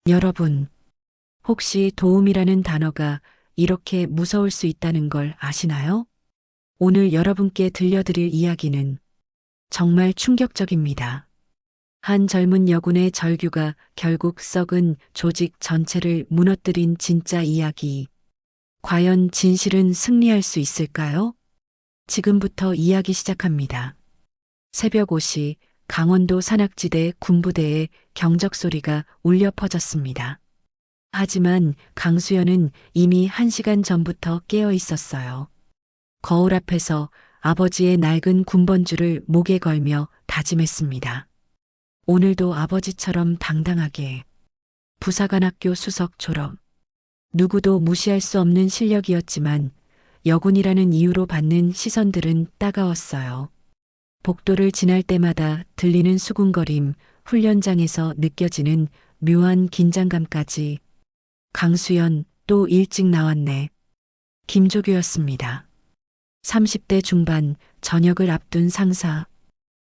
여러분, 혹시 도움이라는 단어가 이렇게 무서울 수 있다는 걸 아시나요? 오늘 여러분께 들려드릴 이야기는 정말 충격적입니다. 한 젊은 여군의 절규가 결국 썩은 조직 전체를 무너뜨린 진짜 이야기. 과연 진실은 승리할 수 있을까요? 지금부터 이야기 시작합니다. 새벽 5시 강원도 산악지대 군부대의 경적 소리가 울려 퍼졌습니다. 하지만 강수연은 이미 1시간 전부터 깨어 있었어요. 거울 앞에서 아버지의 낡은 군번줄을 목에 걸며 다짐했습니다. 오늘도 아버지처럼 당당하게. 부사관학교 수석 졸업. 누구도 무시할 수 없는 실력이었지만 여군이라는 이유로 받는 시선들은 따가웠어요. 복도를 지날 때마다 들리는 수군거림, 훈련장에서 느껴지는 묘한 긴장감까지. 강수연 또 일찍 나왔네. 김조교였습니다. 30대 중반 저녁을 앞둔 상사.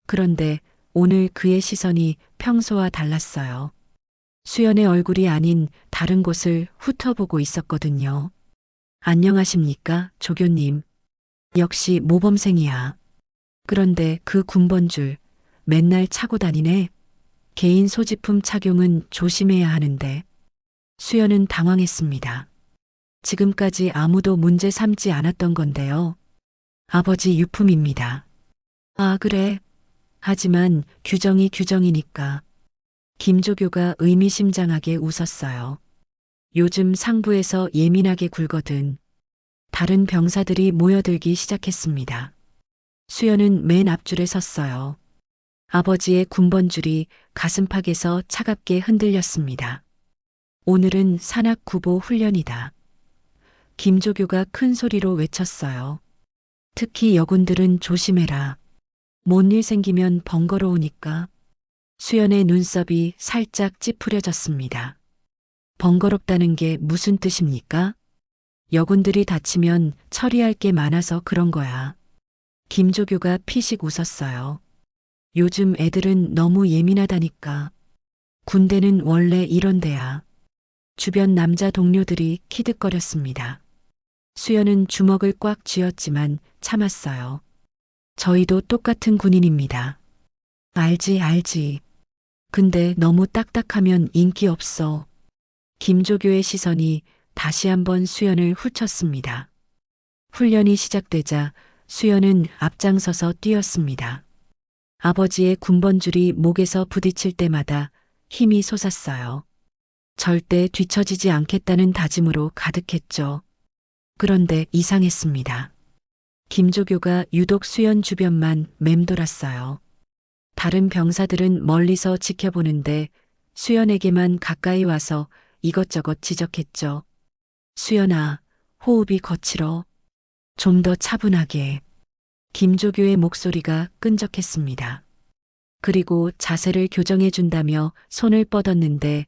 그런데 오늘 그의 시선이 평소와 달랐어요. 수연의 얼굴이 아닌 다른 곳을 훑어보고 있었거든요. 안녕하십니까, 조교님. 역시 모범생이야. 그런데 그 군번줄 맨날 차고 다니네. 개인 소지품 착용은 조심해야 하는데. 수연은 당황했습니다. 지금까지 아무도 문제 삼지 않았던 건데요. 아버지 유품입니다. 아, 그래. 하지만 규정이 규정이니까. 김조교가 의미심장하게 웃었어요. 요즘 상부에서 예민하게 굴거든. 다른 병사들이 모여들기 시작했습니다. 수연은 맨 앞줄에 섰어요. 아버지의 군번줄이 가슴팍에서 차갑게 흔들렸습니다. 오늘은 산악구보 훈련이다. 김조교가 큰 소리로 외쳤어요. 특히 여군들은 조심해라. 뭔 일 생기면 번거로우니까. 수연의 눈썹이 살짝 찌푸려졌습니다. 번거롭다는 게 무슨 뜻입니까? 여군들이 다치면 처리할 게 많아서 그런 거야. 김조교가 피식 웃었어요. 요즘 애들은 너무 예민하다니까. 군대는 원래 이런 데야. 주변 남자 동료들이 키득거렸습니다. 수연은 주먹을 꽉 쥐었지만 참았어요. 저희도 똑같은 군인입니다. 알지. 근데 너무 딱딱하면 인기 없어. 김조교의 시선이 다시 한번 수연을 훑쳤습니다. 훈련이 시작되자 수연은 앞장서서 뛰었습니다. 아버지의 군번줄이 목에서 부딪힐 때마다 힘이 솟았어요. 절대 뒤처지지 않겠다는 다짐으로 가득했죠. 그런데 이상했습니다. 김조교가 유독 수연 주변만 맴돌았어요. 다른 병사들은 멀리서 지켜보는데 수연에게만 가까이 와서 이것저것 지적했죠. 수연아, 호흡이 거칠어. 좀 더 차분하게. 김조교의 목소리가 끈적했습니다. 그리고 자세를 교정해준다며 손을 뻗었는데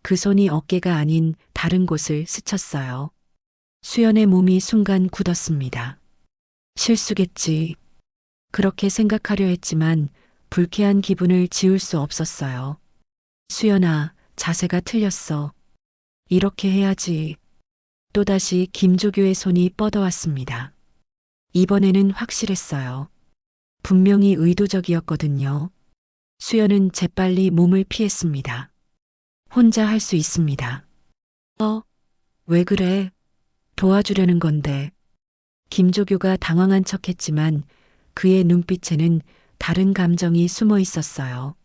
그 손이 어깨가 아닌 다른 곳을 스쳤어요. 수연의 몸이 순간 굳었습니다. 실수겠지. 그렇게 생각하려 했지만 불쾌한 기분을 지울 수 없었어요. 수연아, 자세가 틀렸어. 이렇게 해야지. 또다시 김조교의 손이 뻗어왔습니다. 이번에는 확실했어요. 분명히 의도적이었거든요. 수연은 재빨리 몸을 피했습니다. 혼자 할 수 있습니다. 왜 그래? 도와주려는 건데. 김조교가 당황한 척했지만 그의 눈빛에는 다른 감정이 숨어 있었어요.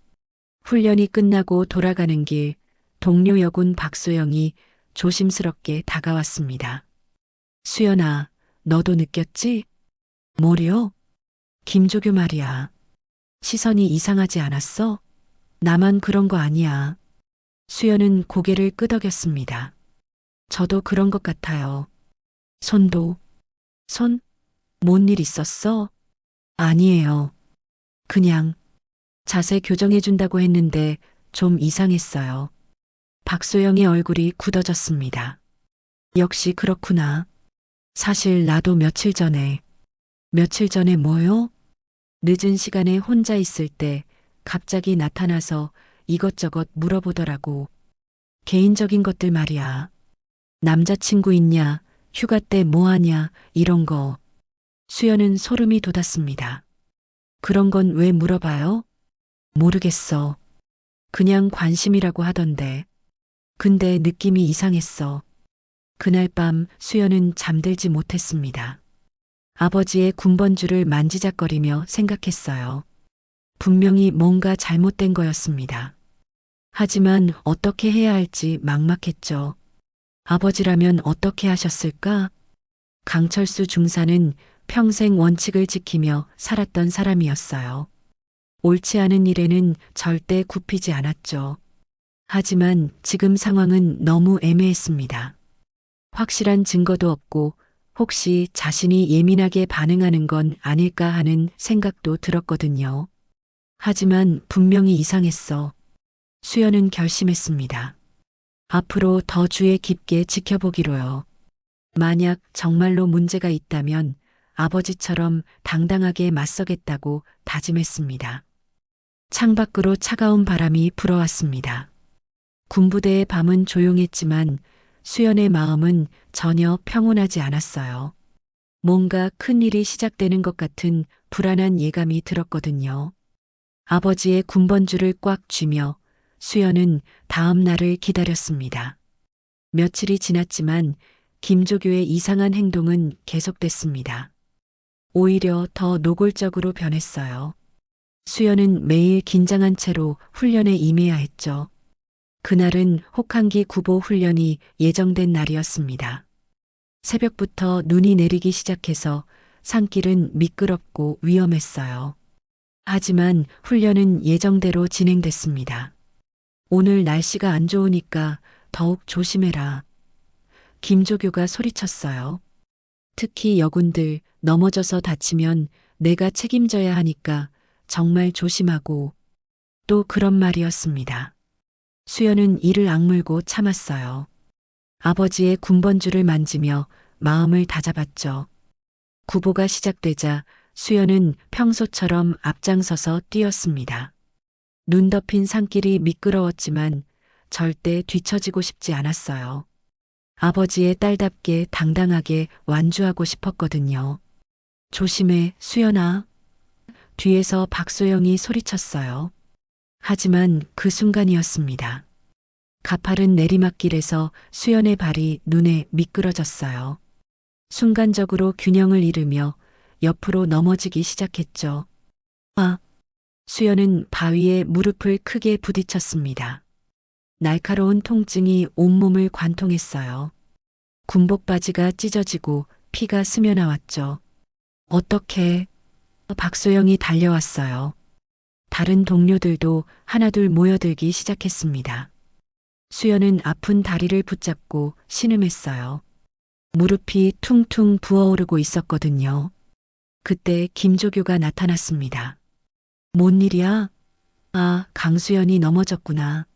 훈련이 끝나고 돌아가는 길, 동료 여군 박소영이 조심스럽게 다가왔습니다. 수연아, 너도 느꼈지? 뭐려? 김조교 말이야. 시선이 이상하지 않았어? 나만 그런 거 아니야. 수연은 고개를 끄덕였습니다. 저도 그런 것 같아요. 손도. 손? 뭔 일 있었어? 아니에요. 그냥 자세 교정해준다고 했는데 좀 이상했어요. 박소영의 얼굴이 굳어졌습니다. 역시 그렇구나. 사실 나도 며칠 전에 뭐요? 늦은 시간에 혼자 있을 때 갑자기 나타나서 이것저것 물어보더라고. 개인적인 것들 말이야. 남자친구 있냐, 휴가 때 뭐 하냐, 이런 거. 수연은 소름이 돋았습니다. 그런 건 왜 물어봐요? 모르겠어. 그냥 관심이라고 하던데. 근데 느낌이 이상했어. 그날 밤 수연은 잠들지 못했습니다. 아버지의 군번줄을 만지작거리며 생각했어요. 분명히 뭔가 잘못된 거였습니다. 하지만 어떻게 해야 할지 막막했죠. 아버지라면 어떻게 하셨을까? 강철수 중사는 평생 원칙을 지키며 살았던 사람이었어요. 옳지 않은 일에는 절대 굽히지 않았죠. 하지만 지금 상황은 너무 애매했습니다. 확실한 증거도 없고 혹시 자신이 예민하게 반응하는 건 아닐까 하는 생각도 들었거든요. 하지만 분명히 이상했어. 수연은 결심했습니다. 앞으로 더 주의 깊게 지켜보기로요. 만약 정말로 문제가 있다면 아버지처럼 당당하게 맞서겠다고 다짐했습니다. 창밖으로 차가운 바람이 불어왔습니다. 군부대의 밤은 조용했지만 수연의 마음은 전혀 평온하지 않았어요. 뭔가 큰 일이 시작되는 것 같은 불안한 예감이 들었거든요. 아버지의 군번줄을 꽉 쥐며 수연은 다음 날을 기다렸습니다. 며칠이 지났지만 김조교의 이상한 행동은 계속됐습니다. 오히려 더 노골적으로 변했어요. 수연은 매일 긴장한 채로 훈련에 임해야 했죠. 그날은 혹한기 구보 훈련이 예정된 날이었습니다. 새벽부터 눈이 내리기 시작해서 산길은 미끄럽고 위험했어요. 하지만 훈련은 예정대로 진행됐습니다. 오늘 날씨가 안 좋으니까 더욱 조심해라. 김조교가 소리쳤어요. 특히 여군들 넘어져서 다치면 내가 책임져야 하니까 정말 조심하고. 또 그런 말이었습니다. 수연은 이를 악물고 참았어요. 아버지의 군번줄을 만지며 마음을 다잡았죠. 구보가 시작되자 수연은 평소처럼 앞장서서 뛰었습니다. 눈 덮인 산길이 미끄러웠지만 절대 뒤처지고 싶지 않았어요. 아버지의 딸답게 당당하게 완주하고 싶었거든요. 조심해, 수연아. 뒤에서 박소영이 소리쳤어요. 하지만 그 순간이었습니다. 가파른 내리막길에서 수연의 발이 눈에 미끄러졌어요. 순간적으로 균형을 잃으며 옆으로 넘어지기 시작했죠. 아! 수연은 바위에 무릎을 크게 부딪혔습니다. 날카로운 통증이 온몸을 관통했어요. 군복 바지가 찢어지고 피가 스며나왔죠. 어떻게? 박소영이 달려왔어요. 다른 동료들도 하나둘 모여들기 시작했습니다. 수연은 아픈 다리를 붙잡고 신음했어요. 무릎이 퉁퉁 부어오르고 있었거든요. 그때 김조교가 나타났습니다. 뭔 일이야? 아, 강수연이 넘어졌구나.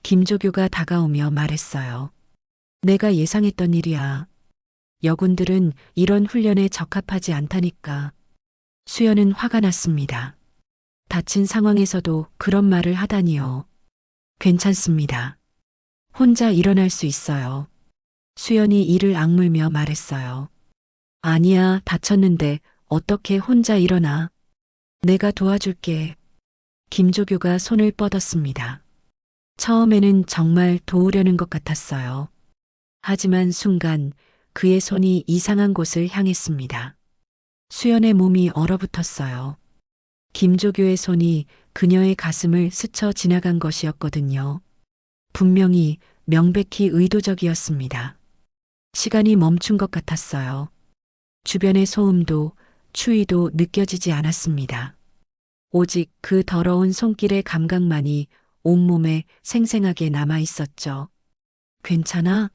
김조교가 다가오며 말했어요. 내가 예상했던 일이야. 여군들은 이런 훈련에 적합하지 않다니까. 수연은 화가 났습니다. 다친 상황에서도 그런 말을 하다니요. 괜찮습니다. 혼자 일어날 수 있어요. 수연이 이를 악물며 말했어요. 아니야, 다쳤는데 어떻게 혼자 일어나? 내가 도와줄게. 김조교가 손을 뻗었습니다. 처음에는 정말 도우려는 것 같았어요. 하지만 순간 그의 손이 이상한 곳을 향했습니다. 수연의 몸이 얼어붙었어요. 김조교의 손이 그녀의 가슴을 스쳐 지나간 것이었거든요. 분명히 명백히 의도적이었습니다. 시간이 멈춘 것 같았어요. 주변의 소음도 추위도 느껴지지 않았습니다. 오직 그 더러운 손길의 감각만이 온몸에 생생하게 남아 있었죠. 괜찮아?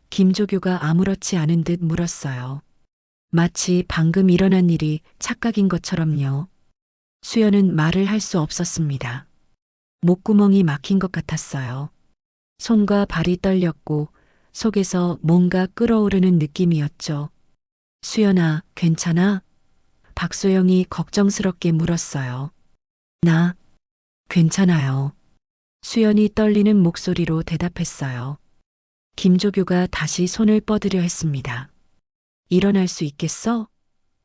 김조교가 아무렇지 않은 듯 물었어요. 마치 방금 일어난 일이 착각인 것처럼요. 수연은 말을 할 수 없었습니다. 목구멍이 막힌 것 같았어요. 손과 발이 떨렸고 속에서 뭔가 끓어오르는 느낌이었죠. 수연아, 괜찮아? 박소영이 걱정스럽게 물었어요. 나, 괜찮아요. 수연이 떨리는 목소리로 대답했어요. 김조교가 다시 손을 뻗으려 했습니다. 일어날 수 있겠어?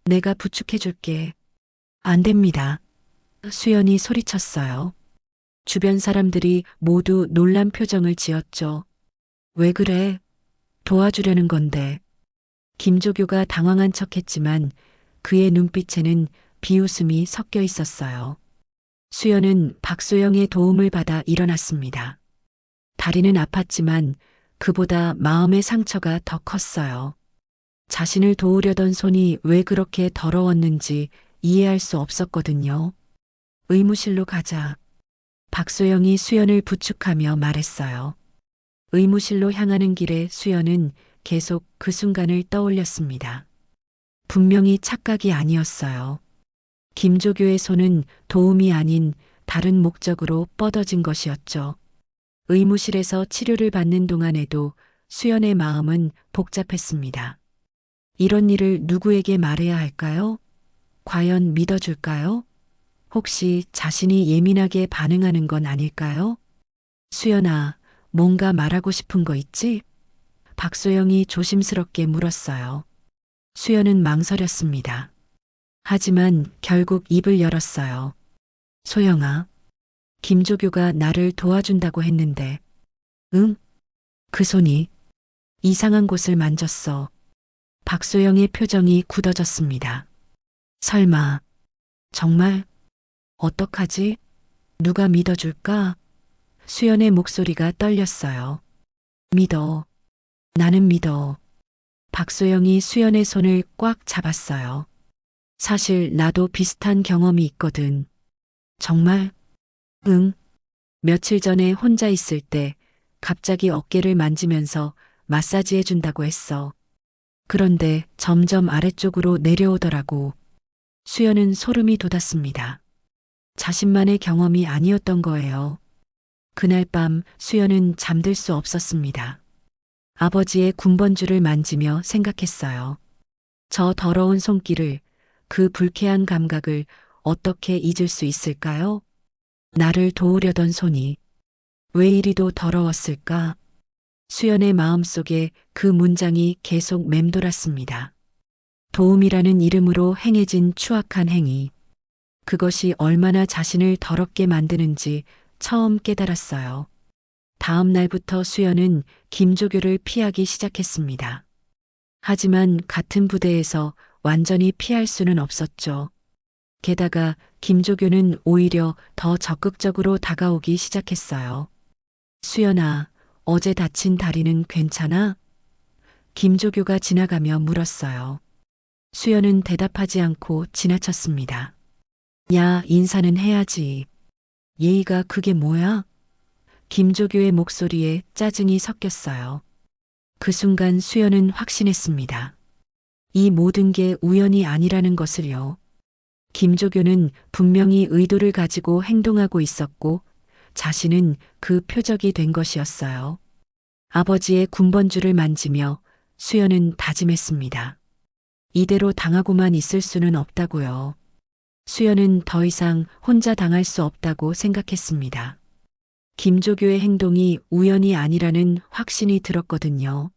내가 부축해줄게. 안 됩니다. 수연이 소리쳤어요. 주변 사람들이 모두 놀란 표정을 지었죠. 왜 그래? 도와주려는 건데. 김조교가 당황한 척했지만 그의 눈빛에는 비웃음이 섞여 있었어요. 수연은 박소영의 도움을 받아 일어났습니다. 다리는 아팠지만 그보다 마음의 상처가 더 컸어요. 자신을 도우려던 손이 왜 그렇게 더러웠는지 이해할 수 없었거든요. 의무실로 가자. 박소영이 수연을 부축하며 말했어요. 의무실로 향하는 길에 수연은 계속 그 순간을 떠올렸습니다. 분명히 착각이 아니었어요. 김조교의 손은 도움이 아닌 다른 목적으로 뻗어진 것이었죠. 의무실에서 치료를 받는 동안에도 수연의 마음은 복잡했습니다. 이런 일을 누구에게 말해야 할까요? 과연 믿어줄까요? 혹시 자신이 예민하게 반응하는 건 아닐까요? 수연아, 뭔가 말하고 싶은 거 있지? 박소영이 조심스럽게 물었어요. 수연은 망설였습니다. 하지만 결국 입을 열었어요. 소영아, 김조교가 나를 도와준다고 했는데, 응? 그 손이 이상한 곳을 만졌어. 박소영의 표정이 굳어졌습니다. 설마, 정말? 어떡하지? 누가 믿어줄까? 수연의 목소리가 떨렸어요. 믿어. 나는 믿어. 박소영이 수연의 손을 꽉 잡았어요. 사실 나도 비슷한 경험이 있거든. 정말? 응. 며칠 전에 혼자 있을 때 갑자기 어깨를 만지면서 마사지 해준다고 했어. 그런데 점점 아래쪽으로 내려오더라고. 수연은 소름이 돋았습니다. 자신만의 경험이 아니었던 거예요. 그날 밤 수연은 잠들 수 없었습니다. 아버지의 군번줄을 만지며 생각했어요. 저 더러운 손길을, 그 불쾌한 감각을 어떻게 잊을 수 있을까요? 나를 도우려던 손이 왜 이리도 더러웠을까? 수연의 마음속에 그 문장이 계속 맴돌았습니다. 도움이라는 이름으로 행해진 추악한 행위. 그것이 얼마나 자신을 더럽게 만드는지 처음 깨달았어요. 다음 날부터 수연은 김조교를 피하기 시작했습니다. 하지만 같은 부대에서 완전히 피할 수는 없었죠. 게다가 김조교는 오히려 더 적극적으로 다가오기 시작했어요. 수연아, 어제 다친 다리는 괜찮아? 김조교가 지나가며 물었어요. 수연은 대답하지 않고 지나쳤습니다. 야, 인사는 해야지. 예의가 그게 뭐야? 김조교의 목소리에 짜증이 섞였어요. 그 순간 수연은 확신했습니다. 이 모든 게 우연이 아니라는 것을요. 김조교는 분명히 의도를 가지고 행동하고 있었고 자신은 그 표적이 된 것이었어요. 아버지의 군번줄을 만지며 수연은 다짐했습니다. 이대로 당하고만 있을 수는 없다고요. 수연은 더 이상 혼자 당할 수 없다고 생각했습니다. 김조교의 행동이 우연이 아니라는 확신이 들었거든요.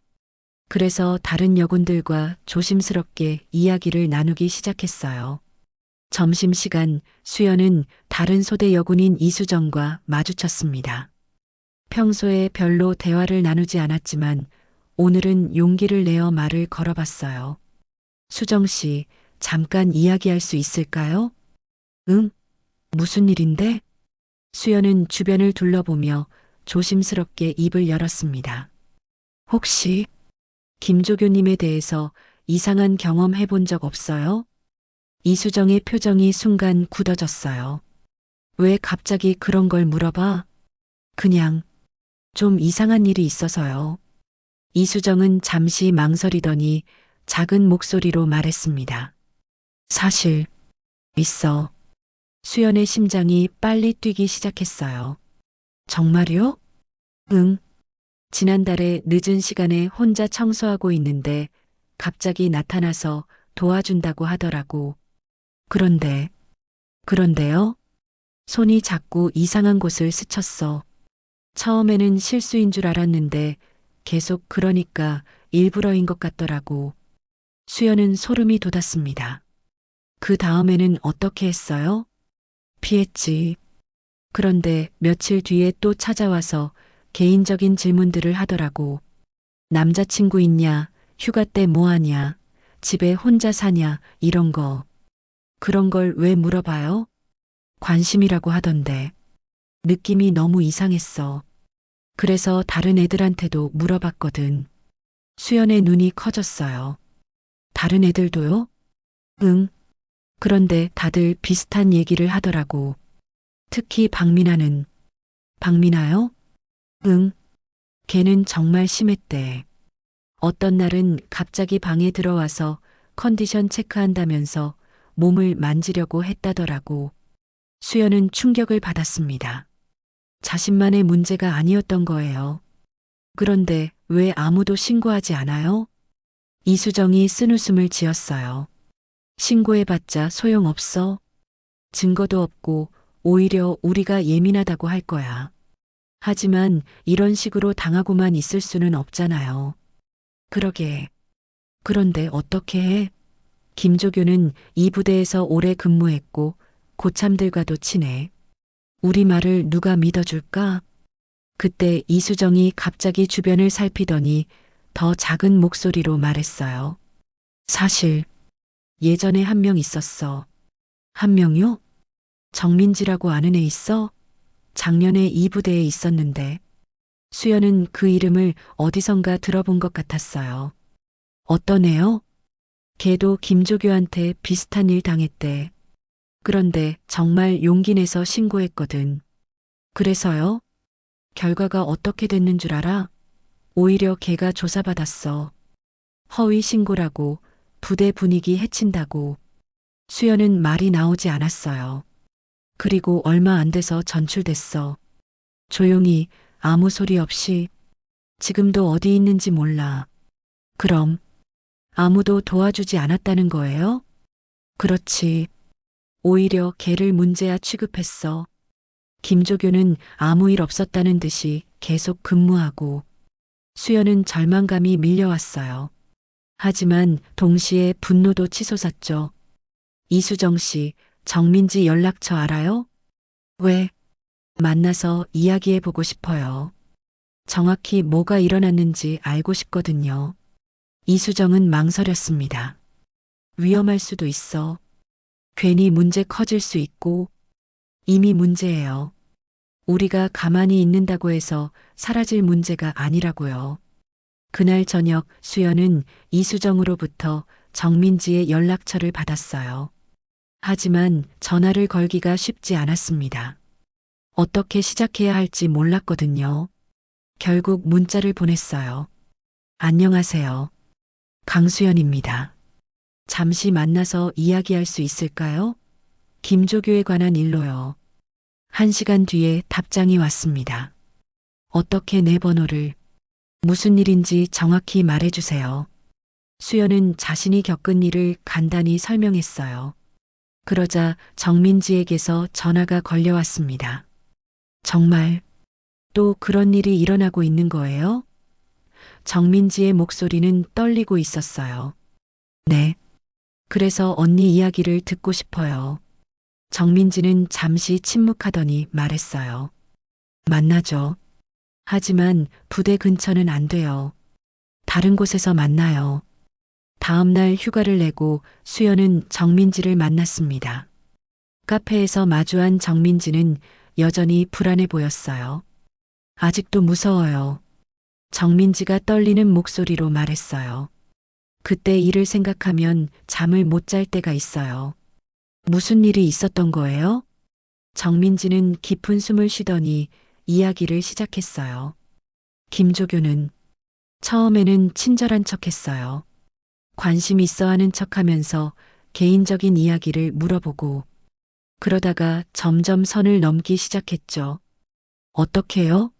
그래서 다른 여군들과 조심스럽게 이야기를 나누기 시작했어요. 점심시간 수연은 다른 소대 여군인 이수정과 마주쳤습니다. 평소에 별로 대화를 나누지 않았지만 오늘은 용기를 내어 말을 걸어봤어요. 수정 씨, 잠깐 이야기할 수 있을까요? 응? 무슨 일인데? 수연은 주변을 둘러보며 조심스럽게 입을 열었습니다. 혹시 김조교님에 대해서 이상한 경험 해본 적 없어요? 이수정의 표정이 순간 굳어졌어요. 왜 갑자기 그런 걸 물어봐? 그냥 좀 이상한 일이 있어서요. 이수정은 잠시 망설이더니 작은 목소리로 말했습니다. 사실 있어. 수연의 심장이 빨리 뛰기 시작했어요. 정말요? 응. 지난달에 늦은 시간에 혼자 청소하고 있는데 갑자기 나타나서 도와준다고 하더라고. 그런데요? 손이 자꾸 이상한 곳을 스쳤어. 처음에는 실수인 줄 알았는데 계속 그러니까 일부러인 것 같더라고. 수연은 소름이 돋았습니다. 그 다음에는 어떻게 했어요? 피했지. 그런데 며칠 뒤에 또 찾아와서 개인적인 질문들을 하더라고. 남자친구 있냐? 휴가 때 뭐 하냐? 집에 혼자 사냐? 이런 거. 그런 걸 왜 물어봐요? 관심이라고 하던데. 느낌이 너무 이상했어. 그래서 다른 애들한테도 물어봤거든. 수연의 눈이 커졌어요. 다른 애들도요? 응. 그런데 다들 비슷한 얘기를 하더라고. 특히 박민아는. 박민아요? 응. 걔는 정말 심했대. 어떤 날은 갑자기 방에 들어와서 컨디션 체크한다면서 몸을 만지려고 했다더라고. 수연은 충격을 받았습니다. 자신만의 문제가 아니었던 거예요. 그런데 왜 아무도 신고하지 않아요? 이수정이 쓴웃음을 지었어요. 신고해봤자 소용없어. 증거도 없고 오히려 우리가 예민하다고 할 거야. 하지만 이런 식으로 당하고만 있을 수는 없잖아요. 그러게. 그런데 어떻게 해? 김조교는 이 부대에서 오래 근무했고 고참들과도 친해. 우리 말을 누가 믿어줄까? 그때 이수정이 갑자기 주변을 살피더니 더 작은 목소리로 말했어요. 사실 예전에 한 명 있었어. 한 명요? 정민지라고 아는 애 있어? 작년에 이 부대에 있었는데 수연은 그 이름을 어디선가 들어본 것 같았어요. 어떤 애요? 걔도 김조교한테 비슷한 일 당했대. 그런데 정말 용기 내서 신고했거든. 그래서요? 결과가 어떻게 됐는 줄 알아? 오히려 걔가 조사받았어. 허위 신고라고, 부대 분위기 해친다고. 수연은 말이 나오지 않았어요. 그리고 얼마 안 돼서 전출됐어. 조용히 아무 소리 없이. 지금도 어디 있는지 몰라. 그럼 아무도 도와주지 않았다는 거예요? 그렇지. 오히려 걔를 문제야 취급했어. 김조교는 아무 일 없었다는 듯이 계속 근무하고 수연은 절망감이 밀려왔어요. 하지만 동시에 분노도 치솟았죠. 이수정 씨, 정민지 연락처 알아요? 왜? 만나서 이야기해 보고 싶어요. 정확히 뭐가 일어났는지 알고 싶거든요. 이수정은 망설였습니다. 위험할 수도 있어. 괜히 문제 커질 수 있고 이미 문제예요. 우리가 가만히 있는다고 해서 사라질 문제가 아니라고요. 그날 저녁 수연은 이수정으로부터 정민지의 연락처를 받았어요. 하지만 전화를 걸기가 쉽지 않았습니다. 어떻게 시작해야 할지 몰랐거든요. 결국 문자를 보냈어요. 안녕하세요. 강수연입니다. 잠시 만나서 이야기할 수 있을까요? 김조교에 관한 일로요. 1시간 뒤에 답장이 왔습니다. 어떻게 내 번호를, 무슨 일인지 정확히 말해주세요. 수연은 자신이 겪은 일을 간단히 설명했어요. 그러자 정민지에게서 전화가 걸려왔습니다. 정말 또 그런 일이 일어나고 있는 거예요? 정민지의 목소리는 떨리고 있었어요. 네. 그래서 언니 이야기를 듣고 싶어요. 정민지는 잠시 침묵하더니 말했어요. 만나죠. 하지만 부대 근처는 안 돼요. 다른 곳에서 만나요. 다음 날 휴가를 내고 수연은 정민지를 만났습니다. 카페에서 마주한 정민지는 여전히 불안해 보였어요. 아직도 무서워요. 정민지가 떨리는 목소리로 말했어요. 그때 일을 생각하면 잠을 못 잘 때가 있어요. 무슨 일이 있었던 거예요? 정민지는 깊은 숨을 쉬더니 이야기를 시작했어요. 김조교는 처음에는 친절한 척했어요. 관심 있어 하는 척하면서 개인적인 이야기를 물어보고 그러다가 점점 선을 넘기 시작했죠. 어떻게요?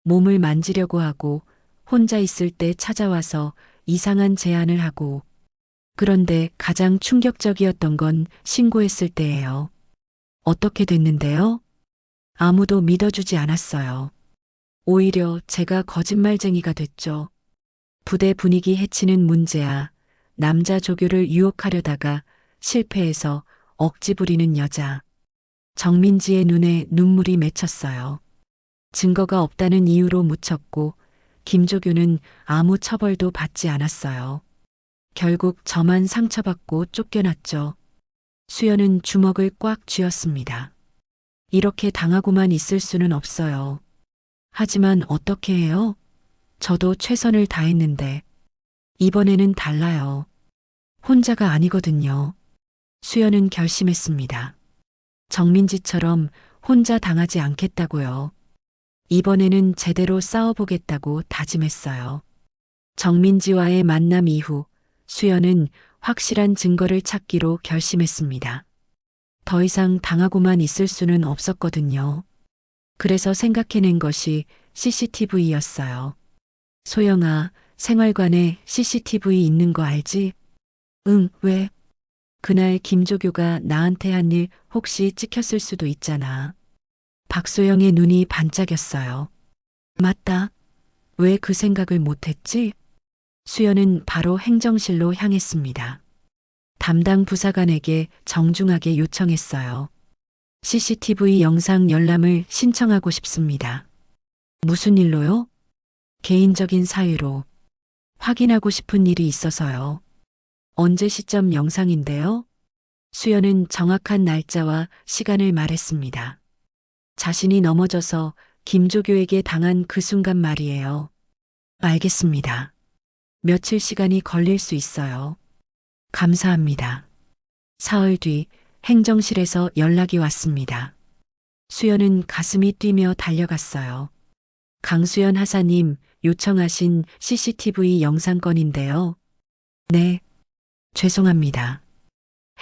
몸을 만지려고 하고 혼자 있을 때 찾아와서 이상한 제안을 하고 그런데 가장 충격적이었던 건 신고했을 때예요. 어떻게 됐는데요? 아무도 믿어주지 않았어요. 오히려 제가 거짓말쟁이가 됐죠. 부대 분위기 해치는 문제야. 남자 조교를 유혹하려다가 실패해서 억지 부리는 여자. 정민지의 눈에 눈물이 맺혔어요. 증거가 없다는 이유로 묻혔고 김조교는 아무 처벌도 받지 않았어요. 결국 저만 상처받고 쫓겨났죠. 수연은 주먹을 꽉 쥐었습니다. 이렇게 당하고만 있을 수는 없어요. 하지만 어떻게 해요? 저도 최선을 다했는데 이번에는 달라요. 혼자가 아니거든요. 수연은 결심했습니다. 정민지처럼 혼자 당하지 않겠다고요. 이번에는 제대로 싸워보겠다고 다짐했어요. 정민지와의 만남 이후 수연은 확실한 증거를 찾기로 결심했습니다. 더 이상 당하고만 있을 수는 없었거든요. 그래서 생각해낸 것이 CCTV였어요. 소영아, 생활관에 CCTV 있는 거 알지? 응, 왜? 그날 김조교가 나한테 한 일 혹시 찍혔을 수도 있잖아. 박소영의 눈이 반짝였어요. 맞다. 왜 그 생각을 못했지? 수연은 바로 행정실로 향했습니다. 담당 부사관에게 정중하게 요청했어요. CCTV 영상 열람을 신청하고 싶습니다. 무슨 일로요? 개인적인 사유로. 확인하고 싶은 일이 있어서요. 언제 시점 영상인데요? 수연은 정확한 날짜와 시간을 말했습니다. 자신이 넘어져서 김조교에게 당한 그 순간 말이에요. 알겠습니다. 며칠 시간이 걸릴 수 있어요. 감사합니다. 사흘 뒤 행정실에서 연락이 왔습니다. 수연은 가슴이 뛰며 달려갔어요. 강수연 하사님 요청하신 CCTV 영상건인데요. 네, 죄송합니다.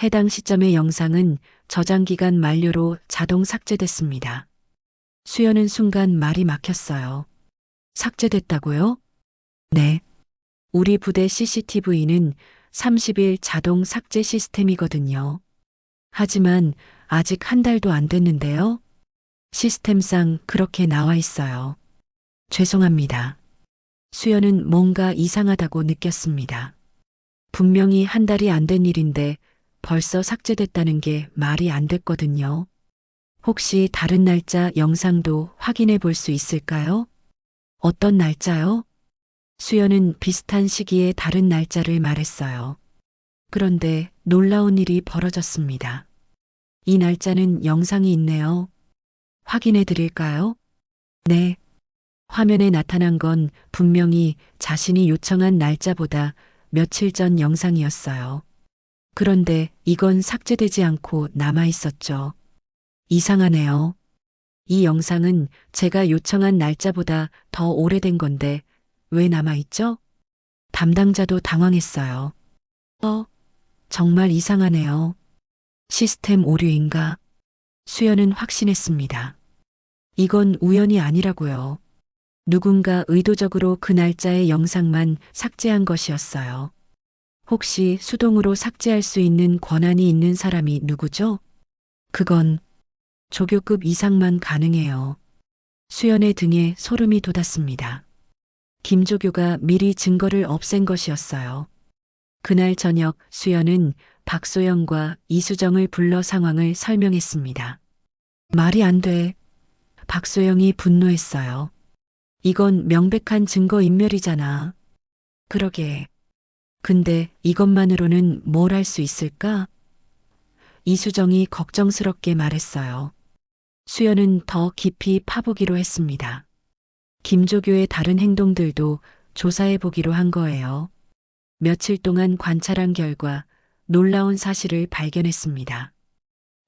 해당 시점의 영상은 저장기간 만료로 자동 삭제됐습니다. 수연은 순간 말이 막혔어요. 삭제됐다고요? 네. 우리 부대 CCTV는 30일 자동 삭제 시스템이거든요. 하지만 아직 한 달도 안 됐는데요. 시스템상 그렇게 나와 있어요. 죄송합니다. 수연은 뭔가 이상하다고 느꼈습니다. 분명히 한 달이 안 된 일인데 벌써 삭제됐다는 게 말이 안 됐거든요. 혹시 다른 날짜 영상도 확인해 볼 수 있을까요? 어떤 날짜요? 수연은 비슷한 시기에 다른 날짜를 말했어요. 그런데 놀라운 일이 벌어졌습니다. 이 날짜는 영상이 있네요. 확인해 드릴까요? 네. 화면에 나타난 건 분명히 자신이 요청한 날짜보다 며칠 전 영상이었어요. 그런데 이건 삭제되지 않고 남아 있었죠. 이상하네요. 이 영상은 제가 요청한 날짜보다 더 오래된 건데 왜 남아 있죠? 담당자도 당황했어요. 정말 이상하네요. 시스템 오류인가? 수연은 확신했습니다. 이건 우연이 아니라고요. 누군가 의도적으로 그 날짜의 영상만 삭제한 것이었어요. 혹시 수동으로 삭제할 수 있는 권한이 있는 사람이 누구죠? 그건 조교급 이상만 가능해요. 수연의 등에 소름이 돋았습니다. 김조교가 미리 증거를 없앤 것이었어요. 그날 저녁 수연은 박소영과 이수정을 불러 상황을 설명했습니다. 말이 안 돼. 박소영이 분노했어요. 이건 명백한 증거인멸이잖아. 그러게. 근데 이것만으로는 뭘 할 수 있을까? 이수정이 걱정스럽게 말했어요. 수연은 더 깊이 파보기로 했습니다. 김조교의 다른 행동들도 조사해 보기로 한 거예요. 며칠 동안 관찰한 결과 놀라운 사실을 발견했습니다.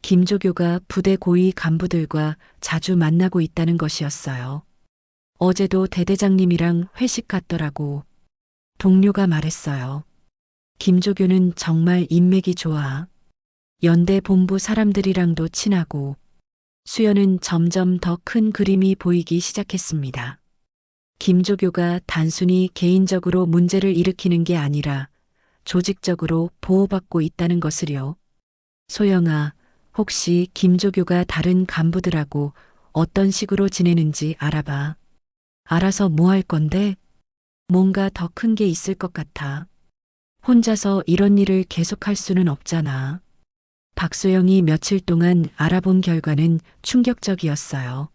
김조교가 부대 고위 간부들과 자주 만나고 있다는 것이었어요. 어제도 대대장님이랑 회식 갔더라고. 동료가 말했어요. 김조교는 정말 인맥이 좋아. 연대 본부 사람들이랑도 친하고. 수연은 점점 더 큰 그림이 보이기 시작했습니다. 김조교가 단순히 개인적으로 문제를 일으키는 게 아니라 조직적으로 보호받고 있다는 것을요. 소영아, 혹시 김조교가 다른 간부들하고 어떤 식으로 지내는지 알아봐. 알아서 뭐 할 건데? 뭔가 더 큰 게 있을 것 같아. 혼자서 이런 일을 계속할 수는 없잖아. 박소영이 며칠 동안 알아본 결과는 충격적이었어요.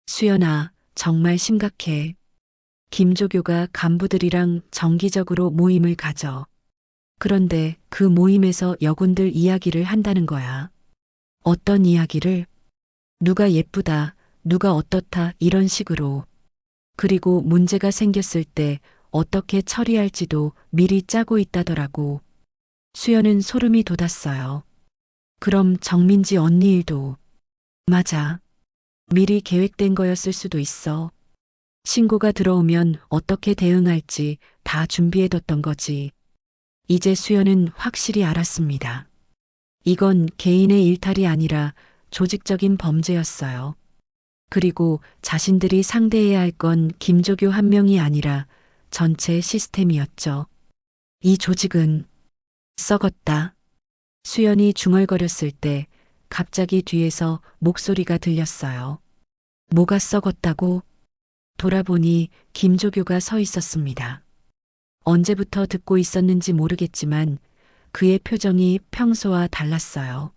수연아, 정말 심각해. 김조교가 간부들이랑 정기적으로 모임을 가져. 그런데 그 모임에서 여군들 이야기를 한다는 거야. 어떤 이야기를? 누가 예쁘다, 누가 어떻다, 이런 식으로. 그리고 문제가 생겼을 때 어떻게 처리할지도 미리 짜고 있다더라고. 수연은 소름이 돋았어요. 그럼 정민지 언니 일도. 맞아. 미리 계획된 거였을 수도 있어. 신고가 들어오면 어떻게 대응할지 다 준비해뒀던 거지. 이제 수연은 확실히 알았습니다. 이건 개인의 일탈이 아니라 조직적인 범죄였어요. 그리고 자신들이 상대해야 할 건 김조교 한 명이 아니라 전체 시스템이었죠. 이 조직은 썩었다. 수연이 중얼거렸을 때 갑자기 뒤에서 목소리가 들렸어요. 뭐가 썩었다고? 돌아보니 김조교가 서 있었습니다. 언제부터 듣고 있었는지 모르겠지만 그의 표정이 평소와 달랐어요.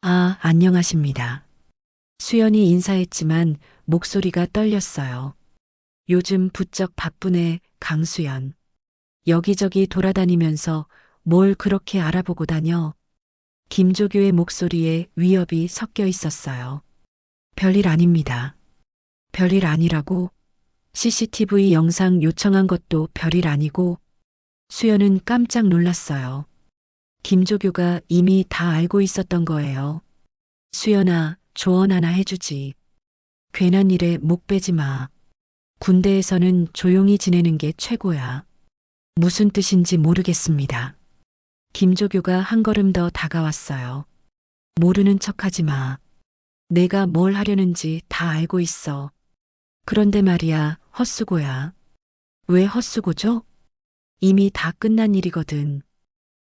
아, 안녕하십니다. 수연이 인사했지만 목소리가 떨렸어요. 요즘 부쩍 바쁘네, 강수연. 여기저기 돌아다니면서 뭘 그렇게 알아보고 다녀? 김조교의 목소리에 위협이 섞여 있었어요. 별일 아닙니다. 별일 아니라고? CCTV 영상 요청한 것도 별일 아니고? 수연은 깜짝 놀랐어요. 김조교가 이미 다 알고 있었던 거예요. 수연아, 조언 하나 해주지. 괜한 일에 목 빼지 마. 군대에서는 조용히 지내는 게 최고야. 무슨 뜻인지 모르겠습니다. 김조교가 한 걸음 더 다가왔어요. 모르는 척하지 마. 내가 뭘 하려는지 다 알고 있어. 그런데 말이야, 헛수고야. 왜 헛수고죠? 이미 다 끝난 일이거든.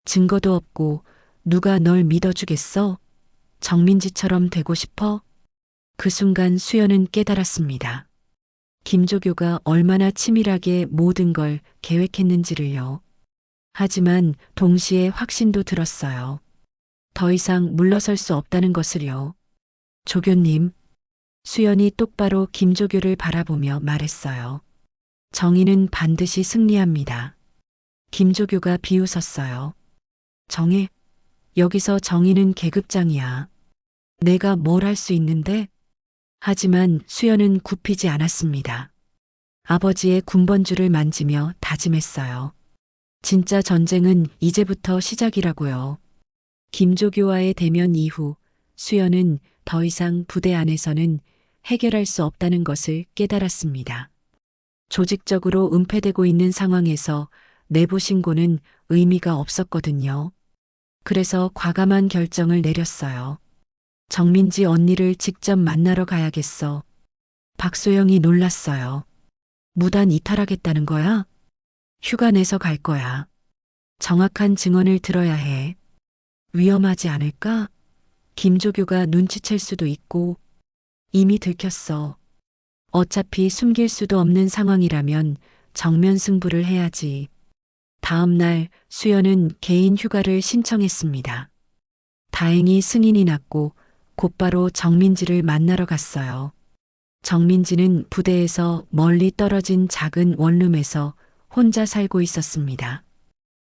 증거도 없고 누가 널 믿어주겠어? 정민지처럼 되고 싶어? 그 순간 수연은 깨달았습니다. 김조교가 얼마나 치밀하게 모든 걸 계획했는지를요. 하지만 동시에 확신도 들었어요. 더 이상 물러설 수 없다는 것을요. 조교님, 수연이 똑바로 김조교를 바라보며 말했어요. 정의는 반드시 승리합니다. 김조교가 비웃었어요. 정의? 여기서 정의는 계급장이야. 내가 뭘 할 수 있는데? 하지만 수연은 굽히지 않았습니다. 아버지의 군번줄을 만지며 다짐했어요. 진짜 전쟁은 이제부터 시작이라고요. 김조교와의 대면 이후 수연은 더 이상 부대 안에서는 해결할 수 없다는 것을 깨달았습니다. 조직적으로 은폐되고 있는 상황에서 내부 신고는 의미가 없었거든요. 그래서 과감한 결정을 내렸어요. 정민지 언니를 직접 만나러 가야겠어. 박소영이 놀랐어요. 무단 이탈하겠다는 거야? 휴가 내서 갈 거야. 정확한 증언을 들어야 해. 위험하지 않을까? 김조교가 눈치챌 수도 있고 이미 들켰어. 어차피 숨길 수도 없는 상황이라면 정면 승부를 해야지. 다음 날 수연은 개인 휴가를 신청했습니다. 다행히 승인이 났고 곧바로 정민지를 만나러 갔어요. 정민지는 부대에서 멀리 떨어진 작은 원룸에서 혼자 살고 있었습니다.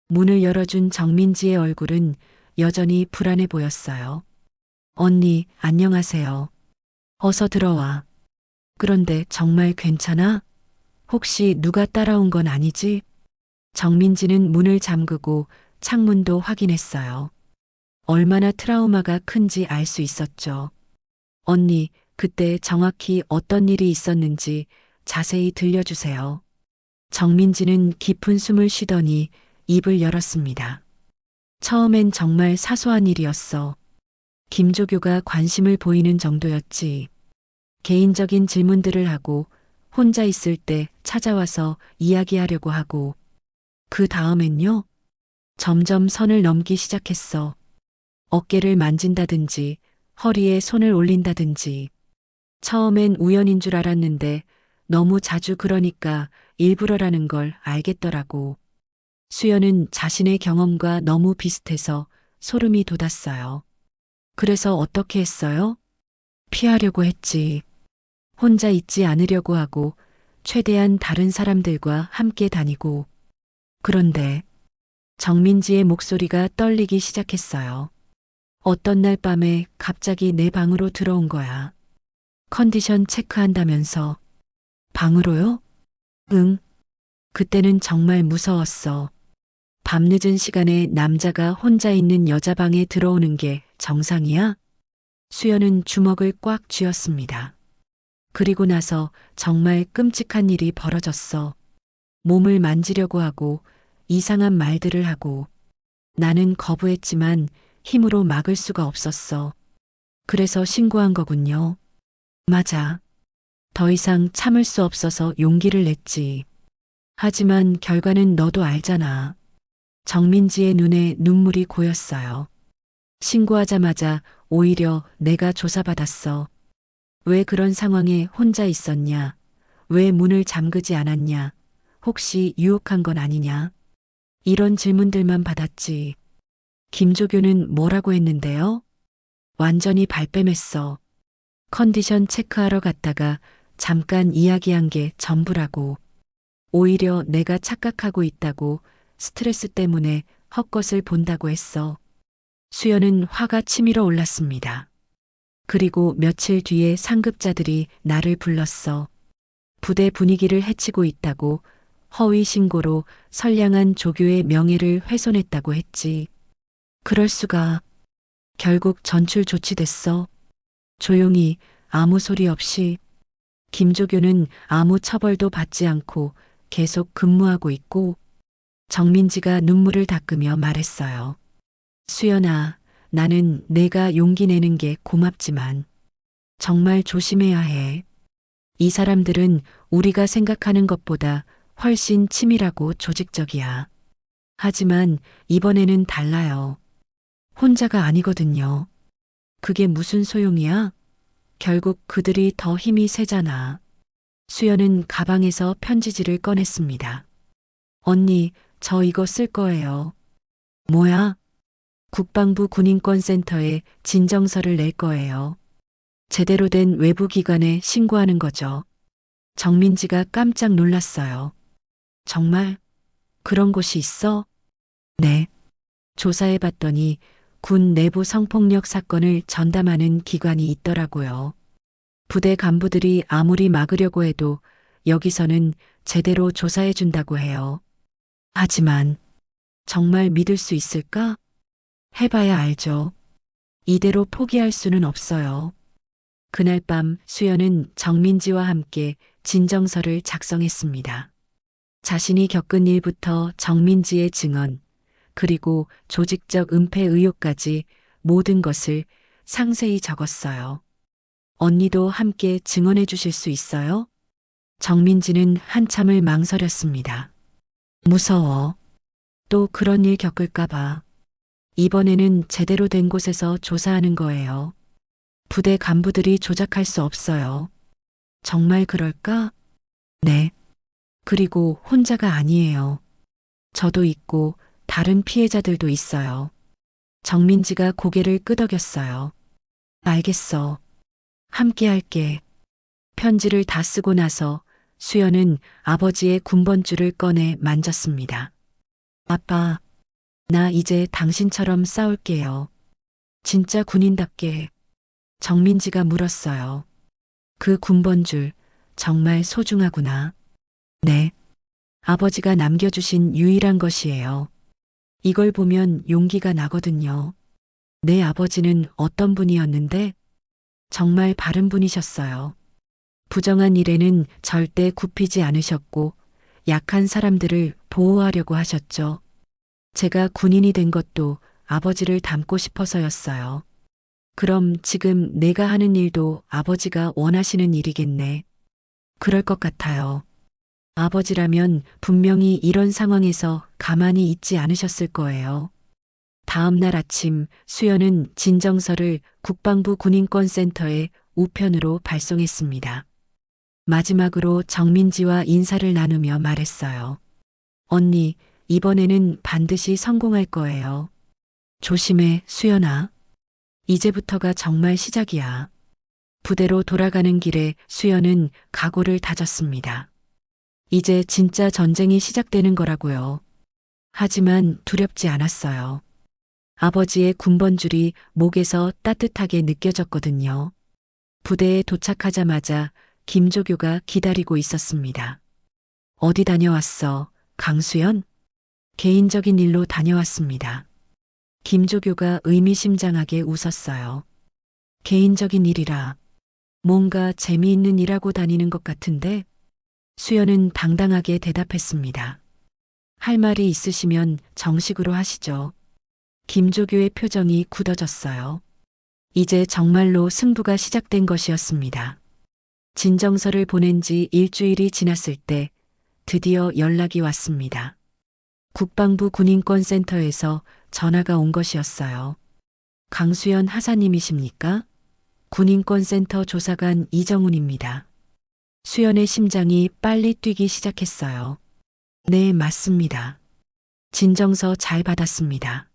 문을 열어준 정민지의 얼굴은 여전히 불안해 보였어요. 언니, 안녕하세요. 어서 들어와. 그런데 정말 괜찮아? 혹시 누가 따라온 건 아니지? 정민지는 문을 잠그고 창문도 확인했어요. 얼마나 트라우마가 큰지 알 수 있었죠. 언니, 그때 정확히 어떤 일이 있었는지 자세히 들려주세요. 정민지는 깊은 숨을 쉬더니 입을 열었습니다. 처음엔 정말 사소한 일이었어. 김조교가 관심을 보이는 정도였지. 개인적인 질문들을 하고 혼자 있을 때 찾아와서 이야기하려고 하고 그 다음엔요? 점점 선을 넘기 시작했어. 어깨를 만진다든지 허리에 손을 올린다든지 처음엔 우연인 줄 알았는데 너무 자주 그러니까 일부러라는 걸 알겠더라고. 수연은 자신의 경험과 너무 비슷해서 소름이 돋았어요. 그래서 어떻게 했어요? 피하려고 했지. 혼자 있지 않으려고 하고 최대한 다른 사람들과 함께 다니고. 그런데 정민지의 목소리가 떨리기 시작했어요. 어떤 날 밤에 갑자기 내 방으로 들어온 거야. 컨디션 체크한다면서. 방으로요? 응. 그때는 정말 무서웠어. 밤늦은 시간에 남자가 혼자 있는 여자 방에 들어오는 게 정상이야? 수연은 주먹을 꽉 쥐었습니다. 그리고 나서 정말 끔찍한 일이 벌어졌어. 몸을 만지려고 하고 이상한 말들을 하고 나는 거부했지만 힘으로 막을 수가 없었어. 그래서 신고한 거군요. 맞아. 더 이상 참을 수 없어서 용기를 냈지. 하지만 결과는 너도 알잖아. 정민지의 눈에 눈물이 고였어요. 신고하자마자 오히려 내가 조사받았어. 왜 그런 상황에 혼자 있었냐? 왜 문을 잠그지 않았냐? 혹시 유혹한 건 아니냐? 이런 질문들만 받았지. 김조교는 뭐라고 했는데요? 완전히 발뺌했어. 컨디션 체크하러 갔다가 잠깐 이야기한 게 전부라고. 오히려 내가 착각하고 있다고 스트레스 때문에 헛것을 본다고 했어. 수연은 화가 치밀어 올랐습니다. 그리고 며칠 뒤에 상급자들이 나를 불렀어. 부대 분위기를 해치고 있다고 허위 신고로 선량한 조교의 명예를 훼손했다고 했지. 그럴 수가. 결국 전출 조치됐어. 조용히 아무 소리 없이. 김조교는 아무 처벌도 받지 않고 계속 근무하고 있고 정민지가 눈물을 닦으며 말했어요. 수연아, 나는 내가 용기 내는 게 고맙지만 정말 조심해야 해. 이 사람들은 우리가 생각하는 것보다 훨씬 치밀하고 조직적이야. 하지만 이번에는 달라요. 혼자가 아니거든요. 그게 무슨 소용이야? 결국 그들이 더 힘이 세잖아. 수연은 가방에서 편지지를 꺼냈습니다. 언니, 저 이거 쓸 거예요. 뭐야? 국방부 군인권센터에 진정서를 낼 거예요. 제대로 된 외부 기관에 신고하는 거죠. 정민지가 깜짝 놀랐어요. 정말? 그런 곳이 있어? 네. 조사해 봤더니 군 내부 성폭력 사건을 전담하는 기관이 있더라고요. 부대 간부들이 아무리 막으려고 해도 여기서는 제대로 조사해 준다고 해요. 하지만 정말 믿을 수 있을까? 해봐야 알죠. 이대로 포기할 수는 없어요. 그날 밤 수연은 정민지와 함께 진정서를 작성했습니다. 자신이 겪은 일부터 정민지의 증언, 그리고 조직적 은폐 의혹까지 모든 것을 상세히 적었어요. 언니도 함께 증언해 주실 수 있어요? 정민지는 한참을 망설였습니다. 무서워. 또 그런 일 겪을까봐. 이번에는 제대로 된 곳에서 조사하는 거예요. 부대 간부들이 조작할 수 없어요. 정말 그럴까? 네. 그리고 혼자가 아니에요. 저도 있고 다른 피해자들도 있어요. 정민지가 고개를 끄덕였어요. 알겠어. 함께 할게. 편지를 다 쓰고 나서 수연은 아버지의 군번줄을 꺼내 만졌습니다. 아빠, 나 이제 당신처럼 싸울게요. 진짜 군인답게. 정민지가 물었어요. 그 군번줄 정말 소중하구나. 네. 아버지가 남겨주신 유일한 것이에요. 이걸 보면 용기가 나거든요. 내 아버지는 어떤 분이었는데? 정말 바른 분이셨어요. 부정한 일에는 절대 굽히지 않으셨고 약한 사람들을 보호하려고 하셨죠. 제가 군인이 된 것도 아버지를 닮고 싶어서였어요. 그럼 지금 내가 하는 일도 아버지가 원하시는 일이겠네. 그럴 것 같아요. 아버지라면 분명히 이런 상황에서 가만히 있지 않으셨을 거예요. 다음 날 아침 수연은 진정서를 국방부 군인권센터에 우편으로 발송했습니다. 마지막으로 정민지와 인사를 나누며 말했어요. 언니, 이번에는 반드시 성공할 거예요. 조심해, 수연아. 이제부터가 정말 시작이야. 부대로 돌아가는 길에 수연은 각오를 다졌습니다. 이제 진짜 전쟁이 시작되는 거라고요. 하지만 두렵지 않았어요. 아버지의 군번줄이 목에서 따뜻하게 느껴졌거든요. 부대에 도착하자마자 김조교가 기다리고 있었습니다. 어디 다녀왔어, 강수연? 개인적인 일로 다녀왔습니다. 김조교가 의미심장하게 웃었어요. 개인적인 일이라. 뭔가 재미있는 일하고 다니는 것 같은데? 수연은 당당하게 대답했습니다. 할 말이 있으시면 정식으로 하시죠. 김조교의 표정이 굳어졌어요. 이제 정말로 승부가 시작된 것이었습니다. 진정서를 보낸 지 일주일이 지났을 때 드디어 연락이 왔습니다. 국방부 군인권센터에서 전화가 온 것이었어요. 강수연 하사님이십니까? 군인권센터 조사관 이정훈입니다. 수연의 심장이 빨리 뛰기 시작했어요. 네, 맞습니다. 진정서 잘 받았습니다.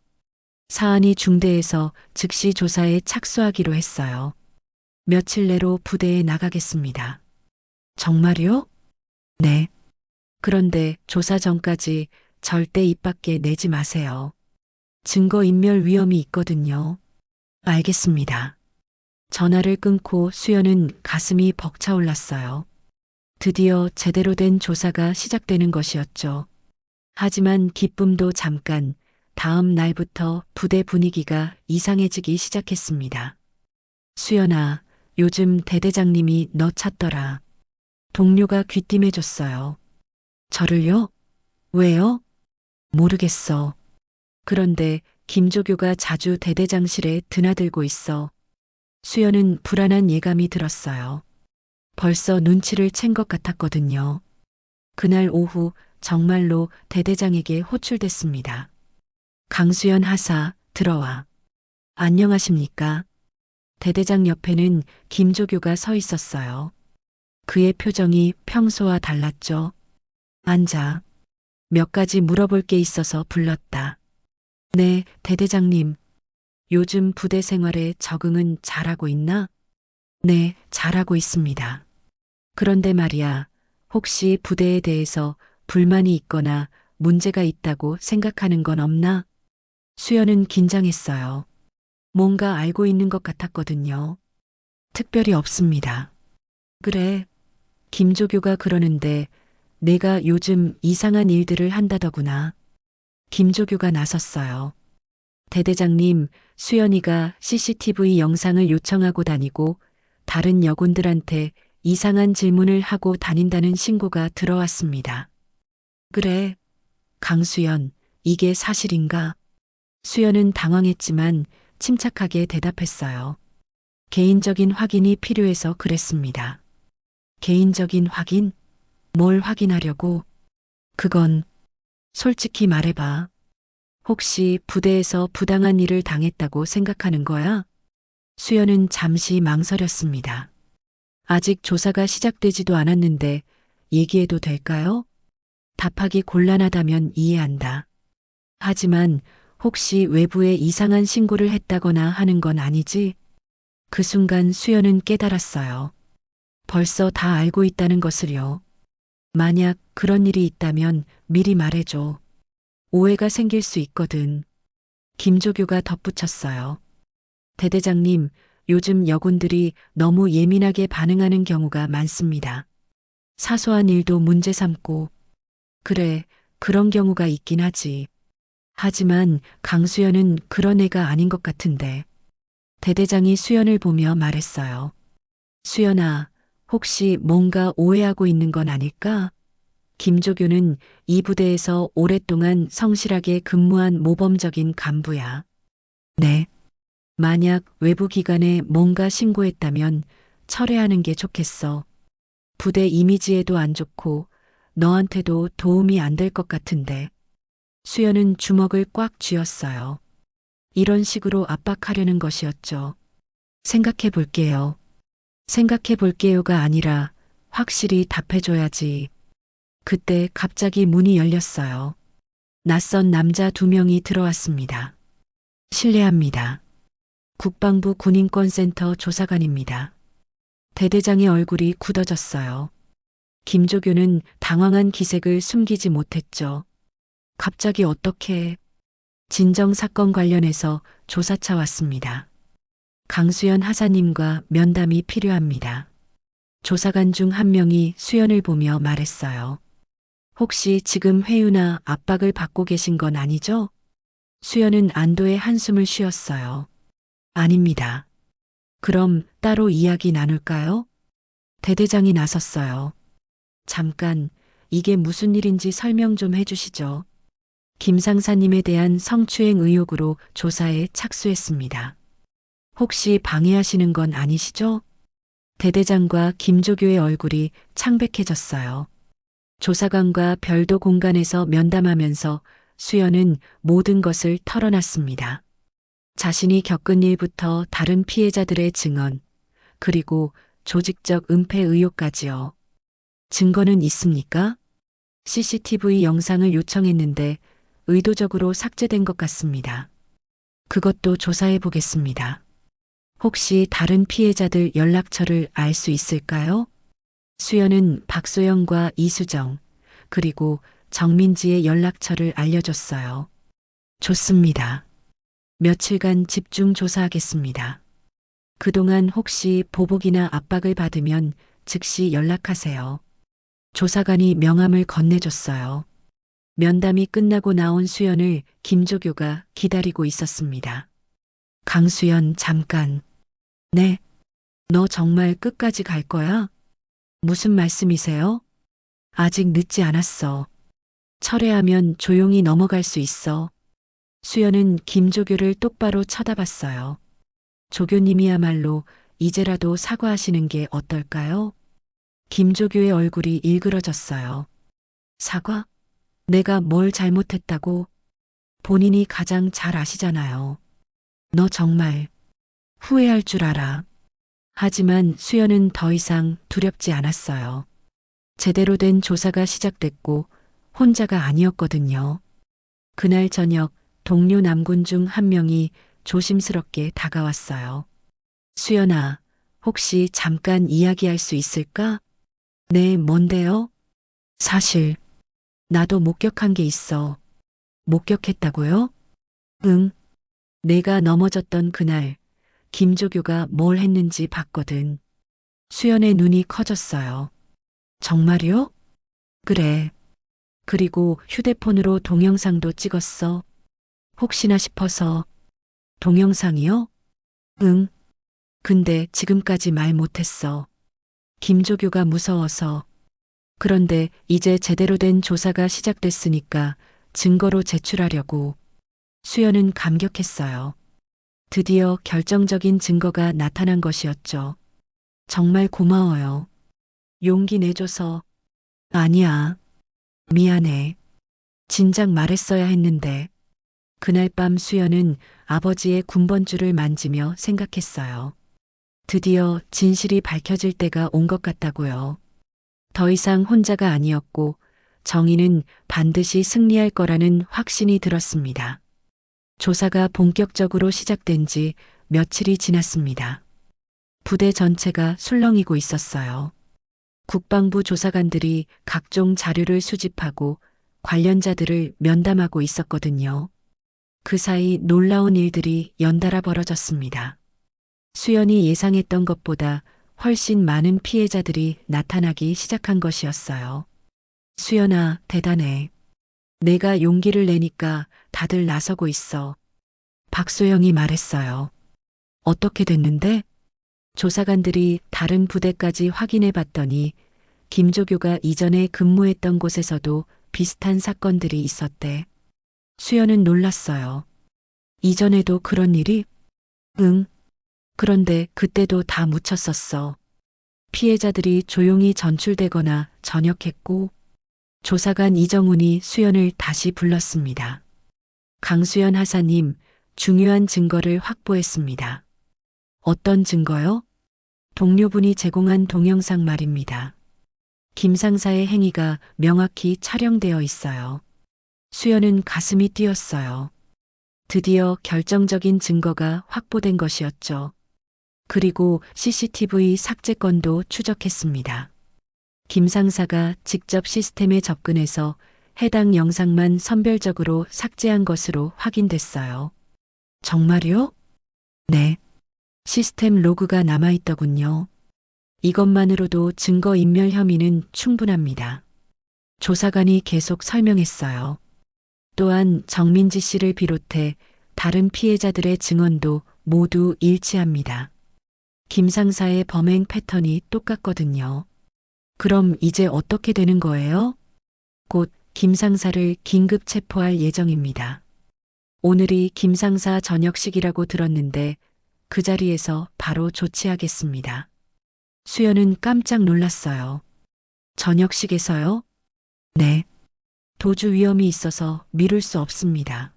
사안이 중대해서 즉시 조사에 착수하기로 했어요. 며칠 내로 부대에 나가겠습니다. 정말요? 네. 그런데 조사 전까지 절대 입 밖에 내지 마세요. 증거인멸 위험이 있거든요. 알겠습니다. 전화를 끊고 수연은 가슴이 벅차올랐어요. 드디어 제대로 된 조사가 시작되는 것이었죠. 하지만 기쁨도 잠깐, 다음 날부터 부대 분위기가 이상해지기 시작했습니다. 수연아, 요즘 대대장님이 너 찾더라. 동료가 귀띔해줬어요. 저를요? 왜요? 모르겠어. 그런데 김조교가 자주 대대장실에 드나들고 있어. 수연은 불안한 예감이 들었어요. 벌써 눈치를 챈 것 같았거든요. 그날 오후 정말로 대대장에게 호출됐습니다. 강수연 하사, 들어와. 안녕하십니까? 대대장 옆에는 김조교가 서 있었어요. 그의 표정이 평소와 달랐죠. 앉아. 몇 가지 물어볼 게 있어서 불렀다. 네, 대대장님. 요즘 부대 생활에 적응은 잘하고 있나? 네, 잘하고 있습니다. 그런데 말이야, 혹시 부대에 대해서 불만이 있거나 문제가 있다고 생각하는 건 없나? 수연은 긴장했어요. 뭔가 알고 있는 것 같았거든요. 특별히 없습니다. 그래, 김조교가 그러는데 내가 요즘 이상한 일들을 한다더구나. 김조교가 나섰어요. 대대장님, 수연이가 CCTV 영상을 요청하고 다니고 다른 여군들한테 이상한 질문을 하고 다닌다는 신고가 들어왔습니다. 그래, 강수연, 이게 사실인가? 수연은 당황했지만 침착하게 대답했어요. 개인적인 확인이 필요해서 그랬습니다. 개인적인 확인? 뭘 확인하려고? 그건 솔직히 말해봐. 혹시 부대에서 부당한 일을 당했다고 생각하는 거야? 수연은 잠시 망설였습니다. 아직 조사가 시작되지도 않았는데 얘기해도 될까요? 답하기 곤란하다면 이해한다. 하지만 혹시 외부에 이상한 신고를 했다거나 하는 건 아니지? 그 순간 수연은 깨달았어요. 벌써 다 알고 있다는 것을요. 만약 그런 일이 있다면 미리 말해줘. 오해가 생길 수 있거든. 김조교가 덧붙였어요. 대대장님, 요즘 여군들이 너무 예민하게 반응하는 경우가 많습니다. 사소한 일도 문제 삼고. 그래, 그런 경우가 있긴 하지. 하지만 강수연은 그런 애가 아닌 것 같은데. 대대장이 수연을 보며 말했어요. 수연아, 혹시 뭔가 오해하고 있는 건 아닐까? 김조교는 이 부대에서 오랫동안 성실하게 근무한 모범적인 간부야. 네. 만약 외부 기관에 뭔가 신고했다면 철회하는 게 좋겠어. 부대 이미지에도 안 좋고 너한테도 도움이 안 될 것 같은데. 수연은 주먹을 꽉 쥐었어요. 이런 식으로 압박하려는 것이었죠. 생각해 볼게요. 생각해 볼게요가 아니라 확실히 답해줘야지. 그때 갑자기 문이 열렸어요. 낯선 남자 2명이 들어왔습니다. 실례합니다. 국방부 군인권센터 조사관입니다. 대대장의 얼굴이 굳어졌어요. 김조교는 당황한 기색을 숨기지 못했죠. 갑자기 어떻게? 진정사건 관련해서 조사차 왔습니다. 강수연 하사님과 면담이 필요합니다. 조사관 중 한 명이 수연을 보며 말했어요. 혹시 지금 회유나 압박을 받고 계신 건 아니죠? 수연은 안도의 한숨을 쉬었어요. 아닙니다. 그럼 따로 이야기 나눌까요? 대대장이 나섰어요. 잠깐, 이게 무슨 일인지 설명 좀 해주시죠. 김 상사님에 대한 성추행 의혹으로 조사에 착수했습니다. 혹시 방해하시는 건 아니시죠? 대대장과 김조교의 얼굴이 창백해졌어요. 조사관과 별도 공간에서 면담하면서 수연은 모든 것을 털어놨습니다. 자신이 겪은 일부터 다른 피해자들의 증언, 그리고 조직적 은폐 의혹까지요. 증거는 있습니까? CCTV 영상을 요청했는데 의도적으로 삭제된 것 같습니다. 그것도 조사해 보겠습니다. 혹시 다른 피해자들 연락처를 알 수 있을까요? 수연은 박소영과 이수정, 그리고 정민지의 연락처를 알려줬어요. 좋습니다. 며칠간 집중 조사하겠습니다. 그동안 혹시 보복이나 압박을 받으면 즉시 연락하세요. 조사관이 명함을 건네줬어요. 면담이 끝나고 나온 수연을 김조교가 기다리고 있었습니다. 강수연, 잠깐. 네. 너 정말 끝까지 갈 거야? 무슨 말씀이세요? 아직 늦지 않았어. 철회하면 조용히 넘어갈 수 있어. 수연은 김조교를 똑바로 쳐다봤어요. 조교님이야말로 이제라도 사과하시는 게 어떨까요? 김조교의 얼굴이 일그러졌어요. 사과? 내가 뭘 잘못했다고? 본인이 가장 잘 아시잖아요. 너 정말 후회할 줄 알아. 하지만 수연은 더 이상 두렵지 않았어요. 제대로 된 조사가 시작됐고 혼자가 아니었거든요. 그날 저녁 동료 남군 중 한 명이 조심스럽게 다가왔어요. 수연아, 혹시 잠깐 이야기할 수 있을까? 네, 뭔데요? 사실 나도 목격한 게 있어. 목격했다고요? 응. 내가 넘어졌던 그날 김조교가 뭘 했는지 봤거든. 수연의 눈이 커졌어요. 정말요? 그래. 그리고 휴대폰으로 동영상도 찍었어. 혹시나 싶어서. 동영상이요? 응. 근데 지금까지 말 못했어. 김조교가 무서워서. 그런데 이제 제대로 된 조사가 시작됐으니까 증거로 제출하려고. 수연은 감격했어요. 드디어 결정적인 증거가 나타난 것이었죠. 정말 고마워요. 용기 내줘서. 아니야. 미안해. 진작 말했어야 했는데. 그날 밤 수연은 아버지의 군번줄을 만지며 생각했어요. 드디어 진실이 밝혀질 때가 온 것 같다고요. 더 이상 혼자가 아니었고 정의는 반드시 승리할 거라는 확신이 들었습니다. 조사가 본격적으로 시작된 지 며칠이 지났습니다. 부대 전체가 술렁이고 있었어요. 국방부 조사관들이 각종 자료를 수집하고 관련자들을 면담하고 있었거든요. 그 사이 놀라운 일들이 연달아 벌어졌습니다. 수연이 예상했던 것보다 훨씬 많은 피해자들이 나타나기 시작한 것이었어요. 수연아, 대단해. 내가 용기를 내니까 다들 나서고 있어. 박소영이 말했어요. 어떻게 됐는데? 조사관들이 다른 부대까지 확인해 봤더니 김조교가 이전에 근무했던 곳에서도 비슷한 사건들이 있었대. 수연은 놀랐어요. 이전에도 그런 일이? 응. 그런데 그때도 다 묻혔었어. 피해자들이 조용히 전출되거나 전역했고, 조사관 이정훈이 수연을 다시 불렀습니다. 강수연 하사님, 중요한 증거를 확보했습니다. 어떤 증거요? 동료분이 제공한 동영상 말입니다. 김 상사의 행위가 명확히 촬영되어 있어요. 수연은 가슴이 뛰었어요. 드디어 결정적인 증거가 확보된 것이었죠. 그리고 CCTV 삭제건도 추적했습니다. 김 상사가 직접 시스템에 접근해서 해당 영상만 선별적으로 삭제한 것으로 확인됐어요. 정말요? 네. 시스템 로그가 남아있더군요. 이것만으로도 증거인멸 혐의는 충분합니다. 조사관이 계속 설명했어요. 또한 정민지 씨를 비롯해 다른 피해자들의 증언도 모두 일치합니다. 김 상사의 범행 패턴이 똑같거든요. 그럼 이제 어떻게 되는 거예요? 곧 김 상사를 긴급 체포할 예정입니다. 오늘이 김 상사 저녁식이라고 들었는데 그 자리에서 바로 조치하겠습니다. 수연은 깜짝 놀랐어요. 저녁식에서요? 네. 도주 위험이 있어서 미룰 수 없습니다.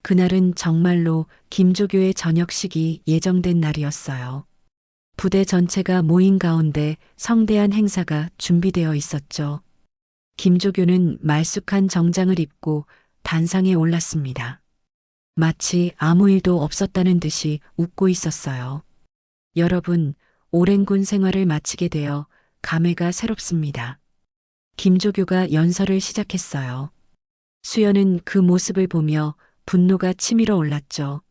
그날은 정말로 김조교의 저녁식이 예정된 날이었어요. 부대 전체가 모인 가운데 성대한 행사가 준비되어 있었죠. 김조교는 말쑥한 정장을 입고 단상에 올랐습니다. 마치 아무 일도 없었다는 듯이 웃고 있었어요. 여러분, 오랜 군 생활을 마치게 되어 감회가 새롭습니다. 김조교가 연설을 시작했어요. 수연은 그 모습을 보며 분노가 치밀어 올랐죠.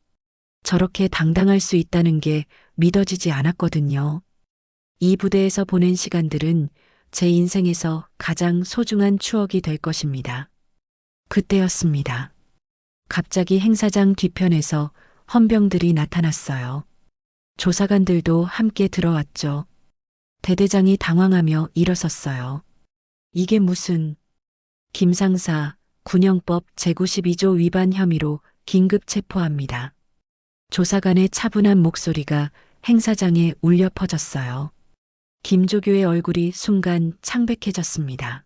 저렇게 당당할 수 있다는 게 믿어지지 않았거든요. 이 부대에서 보낸 시간들은 제 인생에서 가장 소중한 추억이 될 것입니다. 그때였습니다. 갑자기 행사장 뒤편에서 헌병들이 나타났어요. 조사관들도 함께 들어왔죠. 대대장이 당황하며 일어섰어요. 이게 무슨... 김 상사 군형법 제92조 위반 혐의로 긴급 체포합니다. 조사관의 차분한 목소리가 행사장에 울려 퍼졌어요. 김조교의 얼굴이 순간 창백해졌습니다.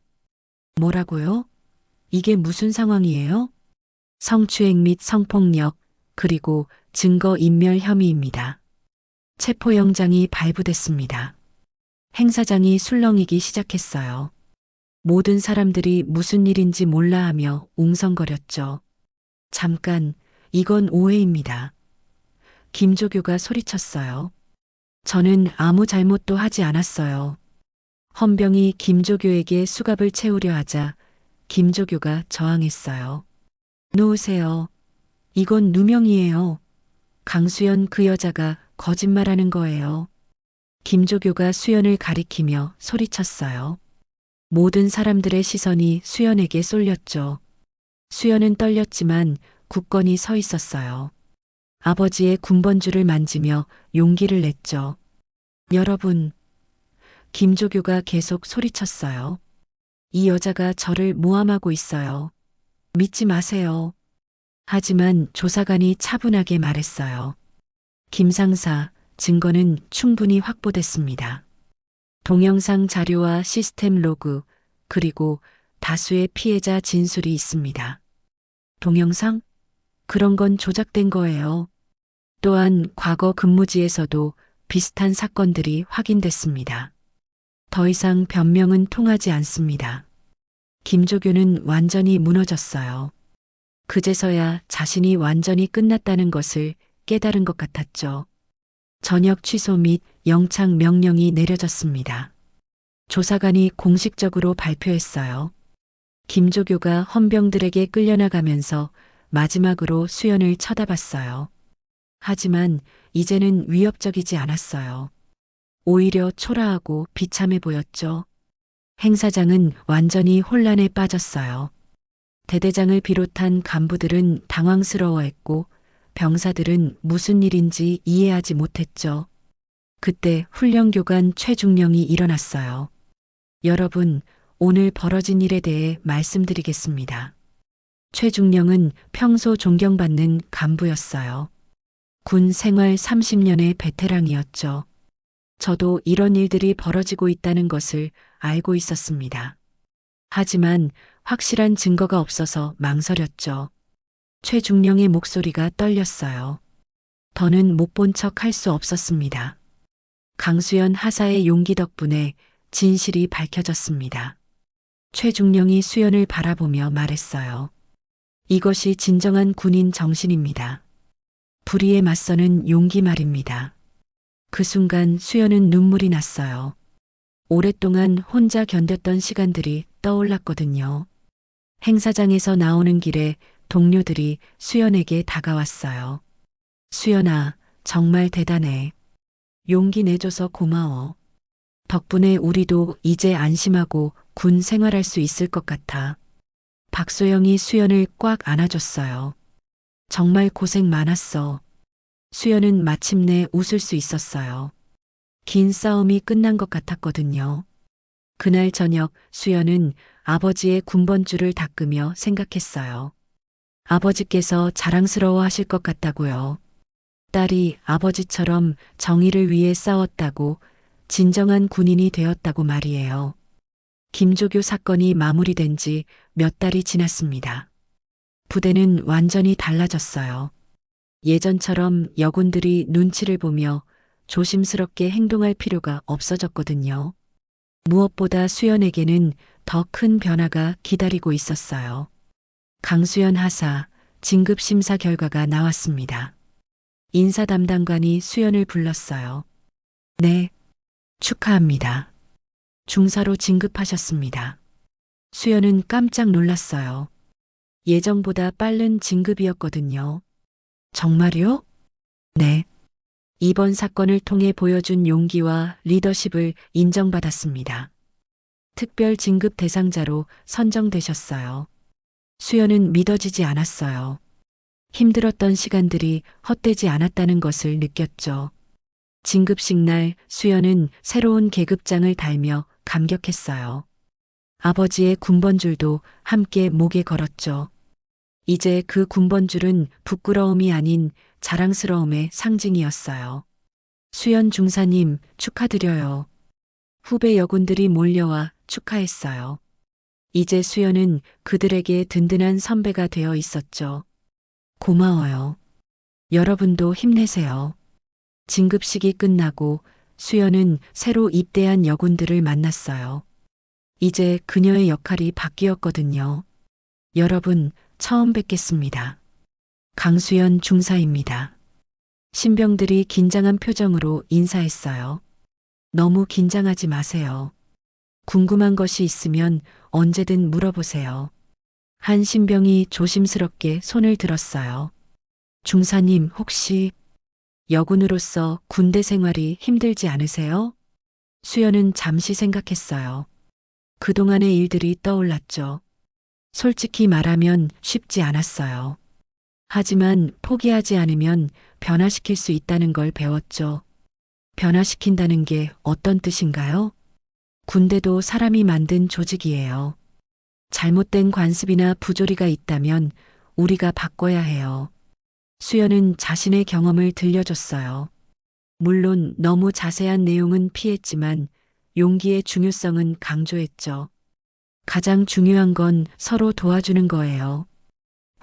뭐라고요? 이게 무슨 상황이에요? 성추행 및 성폭력, 그리고 증거인멸 혐의입니다. 체포영장이 발부됐습니다. 행사장이 술렁이기 시작했어요. 모든 사람들이 무슨 일인지 몰라 하며 웅성거렸죠. 잠깐, 이건 오해입니다. 김조교가 소리쳤어요. 저는 아무 잘못도 하지 않았어요. 헌병이 김조교에게 수갑을 채우려 하자 김조교가 저항했어요. 놓으세요. 이건 누명이에요. 강수연 그 여자가 거짓말하는 거예요. 김조교가 수연을 가리키며 소리쳤어요. 모든 사람들의 시선이 수연에게 쏠렸죠. 수연은 떨렸지만 굳건히 서 있었어요. 아버지의 군번줄을 만지며 용기를 냈죠. 여러분, 김조교가 계속 소리쳤어요. 이 여자가 저를 모함하고 있어요. 믿지 마세요. 하지만 조사관이 차분하게 말했어요. 김 상사, 증거는 충분히 확보됐습니다. 동영상 자료와 시스템 로그, 그리고 다수의 피해자 진술이 있습니다. 동영상? 그런 건 조작된 거예요. 또한 과거 근무지에서도 비슷한 사건들이 확인됐습니다. 더 이상 변명은 통하지 않습니다. 김조교는 완전히 무너졌어요. 그제서야 자신이 완전히 끝났다는 것을 깨달은 것 같았죠. 전역 취소 및 영창 명령이 내려졌습니다. 조사관이 공식적으로 발표했어요. 김조교가 헌병들에게 끌려나가면서 마지막으로 수연을 쳐다봤어요. 하지만 이제는 위협적이지 않았어요. 오히려 초라하고 비참해 보였죠. 행사장은 완전히 혼란에 빠졌어요. 대대장을 비롯한 간부들은 당황스러워했고 병사들은 무슨 일인지 이해하지 못했죠. 그때 훈련교관 최중령이 일어났어요. 여러분, 오늘 벌어진 일에 대해 말씀드리겠습니다. 최중령은 평소 존경받는 간부였어요. 군 생활 30년의 베테랑이었죠. 저도 이런 일들이 벌어지고 있다는 것을 알고 있었습니다. 하지만 확실한 증거가 없어서 망설였죠. 최중령의 목소리가 떨렸어요. 더는 못 본 척 할 수 없었습니다. 강수연 하사의 용기 덕분에 진실이 밝혀졌습니다. 최중령이 수연을 바라보며 말했어요. 이것이 진정한 군인 정신입니다. 불의에 맞서는 용기 말입니다. 그 순간 수연은 눈물이 났어요. 오랫동안 혼자 견뎠던 시간들이 떠올랐거든요. 행사장에서 나오는 길에 동료들이 수연에게 다가왔어요. 수연아, 정말 대단해. 용기 내줘서 고마워. 덕분에 우리도 이제 안심하고 군 생활할 수 있을 것 같아. 박소영이 수연을 꽉 안아줬어요. 정말 고생 많았어. 수연은 마침내 웃을 수 있었어요. 긴 싸움이 끝난 것 같았거든요. 그날 저녁 수연은 아버지의 군번줄을 닦으며 생각했어요. 아버지께서 자랑스러워 하실 것 같다고요. 딸이 아버지처럼 정의를 위해 싸웠다고, 진정한 군인이 되었다고 말이에요. 김조교 사건이 마무리된 지 몇 달이 지났습니다. 부대는 완전히 달라졌어요. 예전처럼 여군들이 눈치를 보며 조심스럽게 행동할 필요가 없어졌거든요. 무엇보다 수연에게는 더 큰 변화가 기다리고 있었어요. 강수연 하사 진급 심사 결과가 나왔습니다. 인사 담당관이 수연을 불렀어요. 네, 축하합니다. 중사로 진급하셨습니다. 수연은 깜짝 놀랐어요. 예정보다 빠른 진급이었거든요. 정말요? 네. 이번 사건을 통해 보여준 용기와 리더십을 인정받았습니다. 특별 진급 대상자로 선정되셨어요. 수연은 믿어지지 않았어요. 힘들었던 시간들이 헛되지 않았다는 것을 느꼈죠. 진급식 날 수연은 새로운 계급장을 달며 감격했어요. 아버지의 군번줄도 함께 목에 걸었죠. 이제 그 군번줄은 부끄러움이 아닌 자랑스러움의 상징이었어요. 수연 중사님 축하드려요. 후배 여군들이 몰려와 축하했어요. 이제 수연은 그들에게 든든한 선배가 되어 있었죠. 고마워요. 여러분도 힘내세요. 진급식이 끝나고 수연은 새로 입대한 여군들을 만났어요. 이제 그녀의 역할이 바뀌었거든요. 여러분, 처음 뵙겠습니다. 강수연 중사입니다. 신병들이 긴장한 표정으로 인사했어요. 너무 긴장하지 마세요. 궁금한 것이 있으면 언제든 물어보세요. 한 신병이 조심스럽게 손을 들었어요. 중사님, 혹시 여군으로서 군대 생활이 힘들지 않으세요? 수연은 잠시 생각했어요. 그동안의 일들이 떠올랐죠. 솔직히 말하면 쉽지 않았어요. 하지만 포기하지 않으면 변화시킬 수 있다는 걸 배웠죠. 변화시킨다는 게 어떤 뜻인가요? 군대도 사람이 만든 조직이에요. 잘못된 관습이나 부조리가 있다면 우리가 바꿔야 해요. 수연은 자신의 경험을 들려줬어요. 물론 너무 자세한 내용은 피했지만 용기의 중요성은 강조했죠. 가장 중요한 건 서로 도와주는 거예요.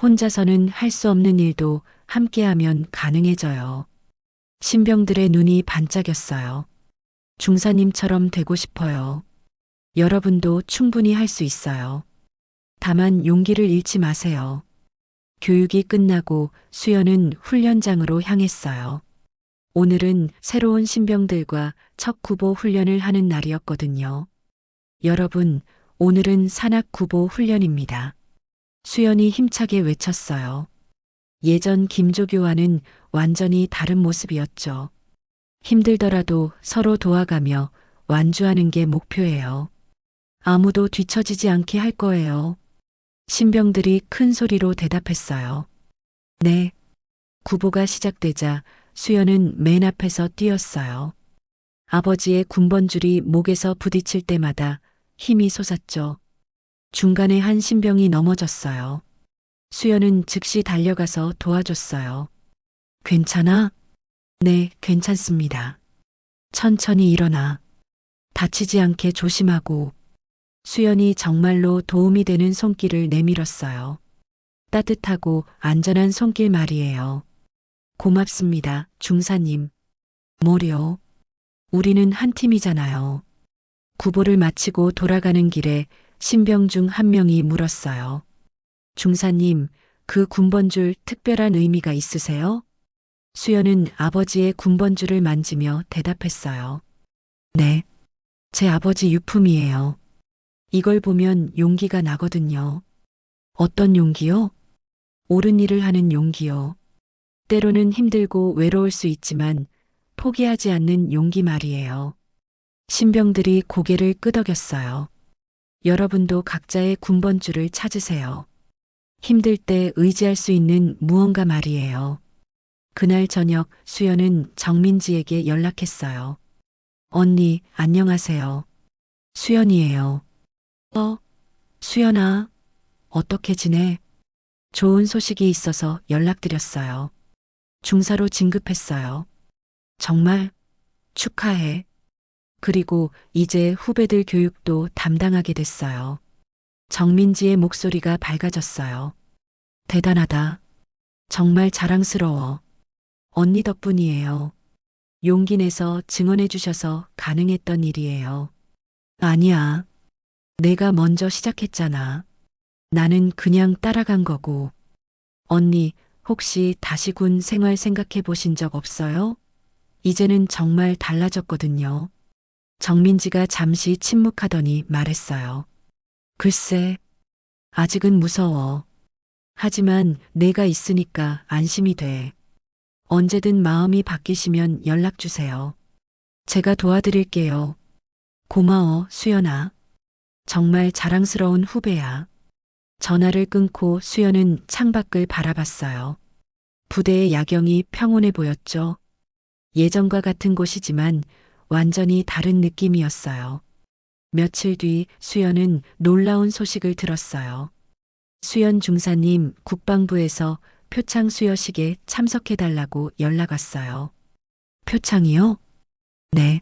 혼자서는 할 수 없는 일도 함께하면 가능해져요. 신병들의 눈이 반짝였어요. 중사님처럼 되고 싶어요. 여러분도 충분히 할 수 있어요. 다만 용기를 잃지 마세요. 교육이 끝나고 수연은 훈련장으로 향했어요. 오늘은 새로운 신병들과 첫 구보 훈련을 하는 날이었거든요. 여러분, 오늘은 산악 구보 훈련입니다. 수연이 힘차게 외쳤어요. 예전 김조교와는 완전히 다른 모습이었죠. 힘들더라도 서로 도와가며 완주하는 게 목표예요. 아무도 뒤처지지 않게 할 거예요. 신병들이 큰 소리로 대답했어요. 네. 구보가 시작되자 수연은 맨 앞에서 뛰었어요. 아버지의 군번줄이 목에서 부딪힐 때마다 힘이 솟았죠. 중간에 한 신병이 넘어졌어요. 수연은 즉시 달려가서 도와줬어요. 괜찮아? 네, 괜찮습니다. 천천히 일어나. 다치지 않게 조심하고. 수연이 정말로 도움이 되는 손길을 내밀었어요. 따뜻하고 안전한 손길 말이에요. 고맙습니다, 중사님. 뭐려? 우리는 한 팀이잖아요. 구보를 마치고 돌아가는 길에 신병 중 한 명이 물었어요. 중사님, 그 군번줄 특별한 의미가 있으세요? 수연은 아버지의 군번줄을 만지며 대답했어요. 네, 제 아버지 유품이에요. 이걸 보면 용기가 나거든요. 어떤 용기요? 옳은 일을 하는 용기요. 때로는 힘들고 외로울 수 있지만 포기하지 않는 용기 말이에요. 신병들이 고개를 끄덕였어요. 여러분도 각자의 군번줄을 찾으세요. 힘들 때 의지할 수 있는 무언가 말이에요. 그날 저녁 수연은 정민지에게 연락했어요. 언니, 안녕하세요. 수연이에요. 수연아, 어떻게 지내? 좋은 소식이 있어서 연락드렸어요. 중사로 진급했어요. 정말 축하해. 그리고 이제 후배들 교육도 담당하게 됐어요. 정민지의 목소리가 밝아졌어요. 대단하다. 정말 자랑스러워. 언니 덕분이에요. 용기 내서 증언해 주셔서 가능했던 일이에요. 아니야. 내가 먼저 시작했잖아. 나는 그냥 따라간 거고. 언니, 혹시 다시 군 생활 생각해 보신 적 없어요? 이제는 정말 달라졌거든요. 정민지가 잠시 침묵하더니 말했어요. 글쎄, 아직은 무서워. 하지만 내가 있으니까 안심이 돼. 언제든 마음이 바뀌시면 연락 주세요. 제가 도와드릴게요. 고마워, 수연아. 정말 자랑스러운 후배야. 전화를 끊고 수연은 창밖을 바라봤어요. 부대의 야경이 평온해 보였죠. 예전과 같은 곳이지만 완전히 다른 느낌이었어요. 며칠 뒤 수연은 놀라운 소식을 들었어요. 수연 중사님 국방부에서 표창 수여식에 참석해달라고 연락 왔어요. 표창이요? 네.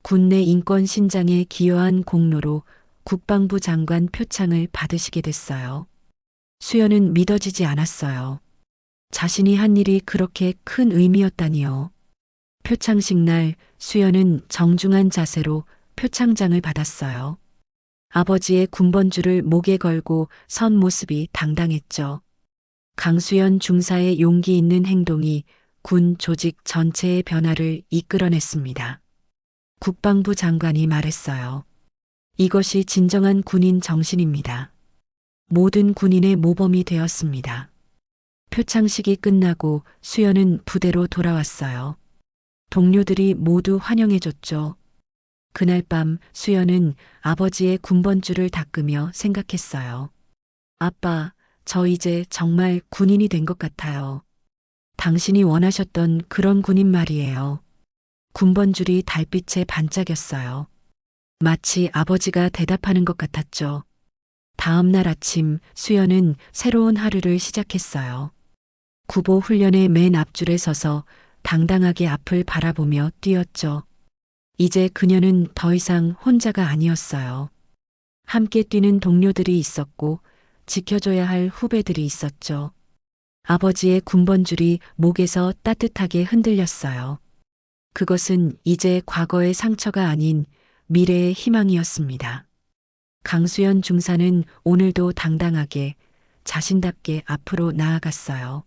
군내 인권 신장에 기여한 공로로 국방부 장관 표창을 받으시게 됐어요. 수연은 믿어지지 않았어요. 자신이 한 일이 그렇게 큰 의미였다니요. 표창식 날 수연은 정중한 자세로 표창장을 받았어요. 아버지의 군번줄을 목에 걸고 선 모습이 당당했죠. 강수연 중사의 용기 있는 행동이 군 조직 전체의 변화를 이끌어냈습니다. 국방부 장관이 말했어요. 이것이 진정한 군인 정신입니다. 모든 군인의 모범이 되었습니다. 표창식이 끝나고 수연은 부대로 돌아왔어요. 동료들이 모두 환영해줬죠. 그날 밤 수연은 아버지의 군번줄을 닦으며 생각했어요. 아빠, 저 이제 정말 군인이 된 것 같아요. 당신이 원하셨던 그런 군인 말이에요. 군번줄이 달빛에 반짝였어요. 마치 아버지가 대답하는 것 같았죠. 다음 날 아침 수연은 새로운 하루를 시작했어요. 구보 훈련의 맨 앞줄에 서서 당당하게 앞을 바라보며 뛰었죠. 이제 그녀는 더 이상 혼자가 아니었어요. 함께 뛰는 동료들이 있었고 지켜줘야 할 후배들이 있었죠. 아버지의 군번줄이 목에서 따뜻하게 흔들렸어요. 그것은 이제 과거의 상처가 아닌 미래의 희망이었습니다. 강수연 중사는 오늘도 당당하게 자신답게 앞으로 나아갔어요.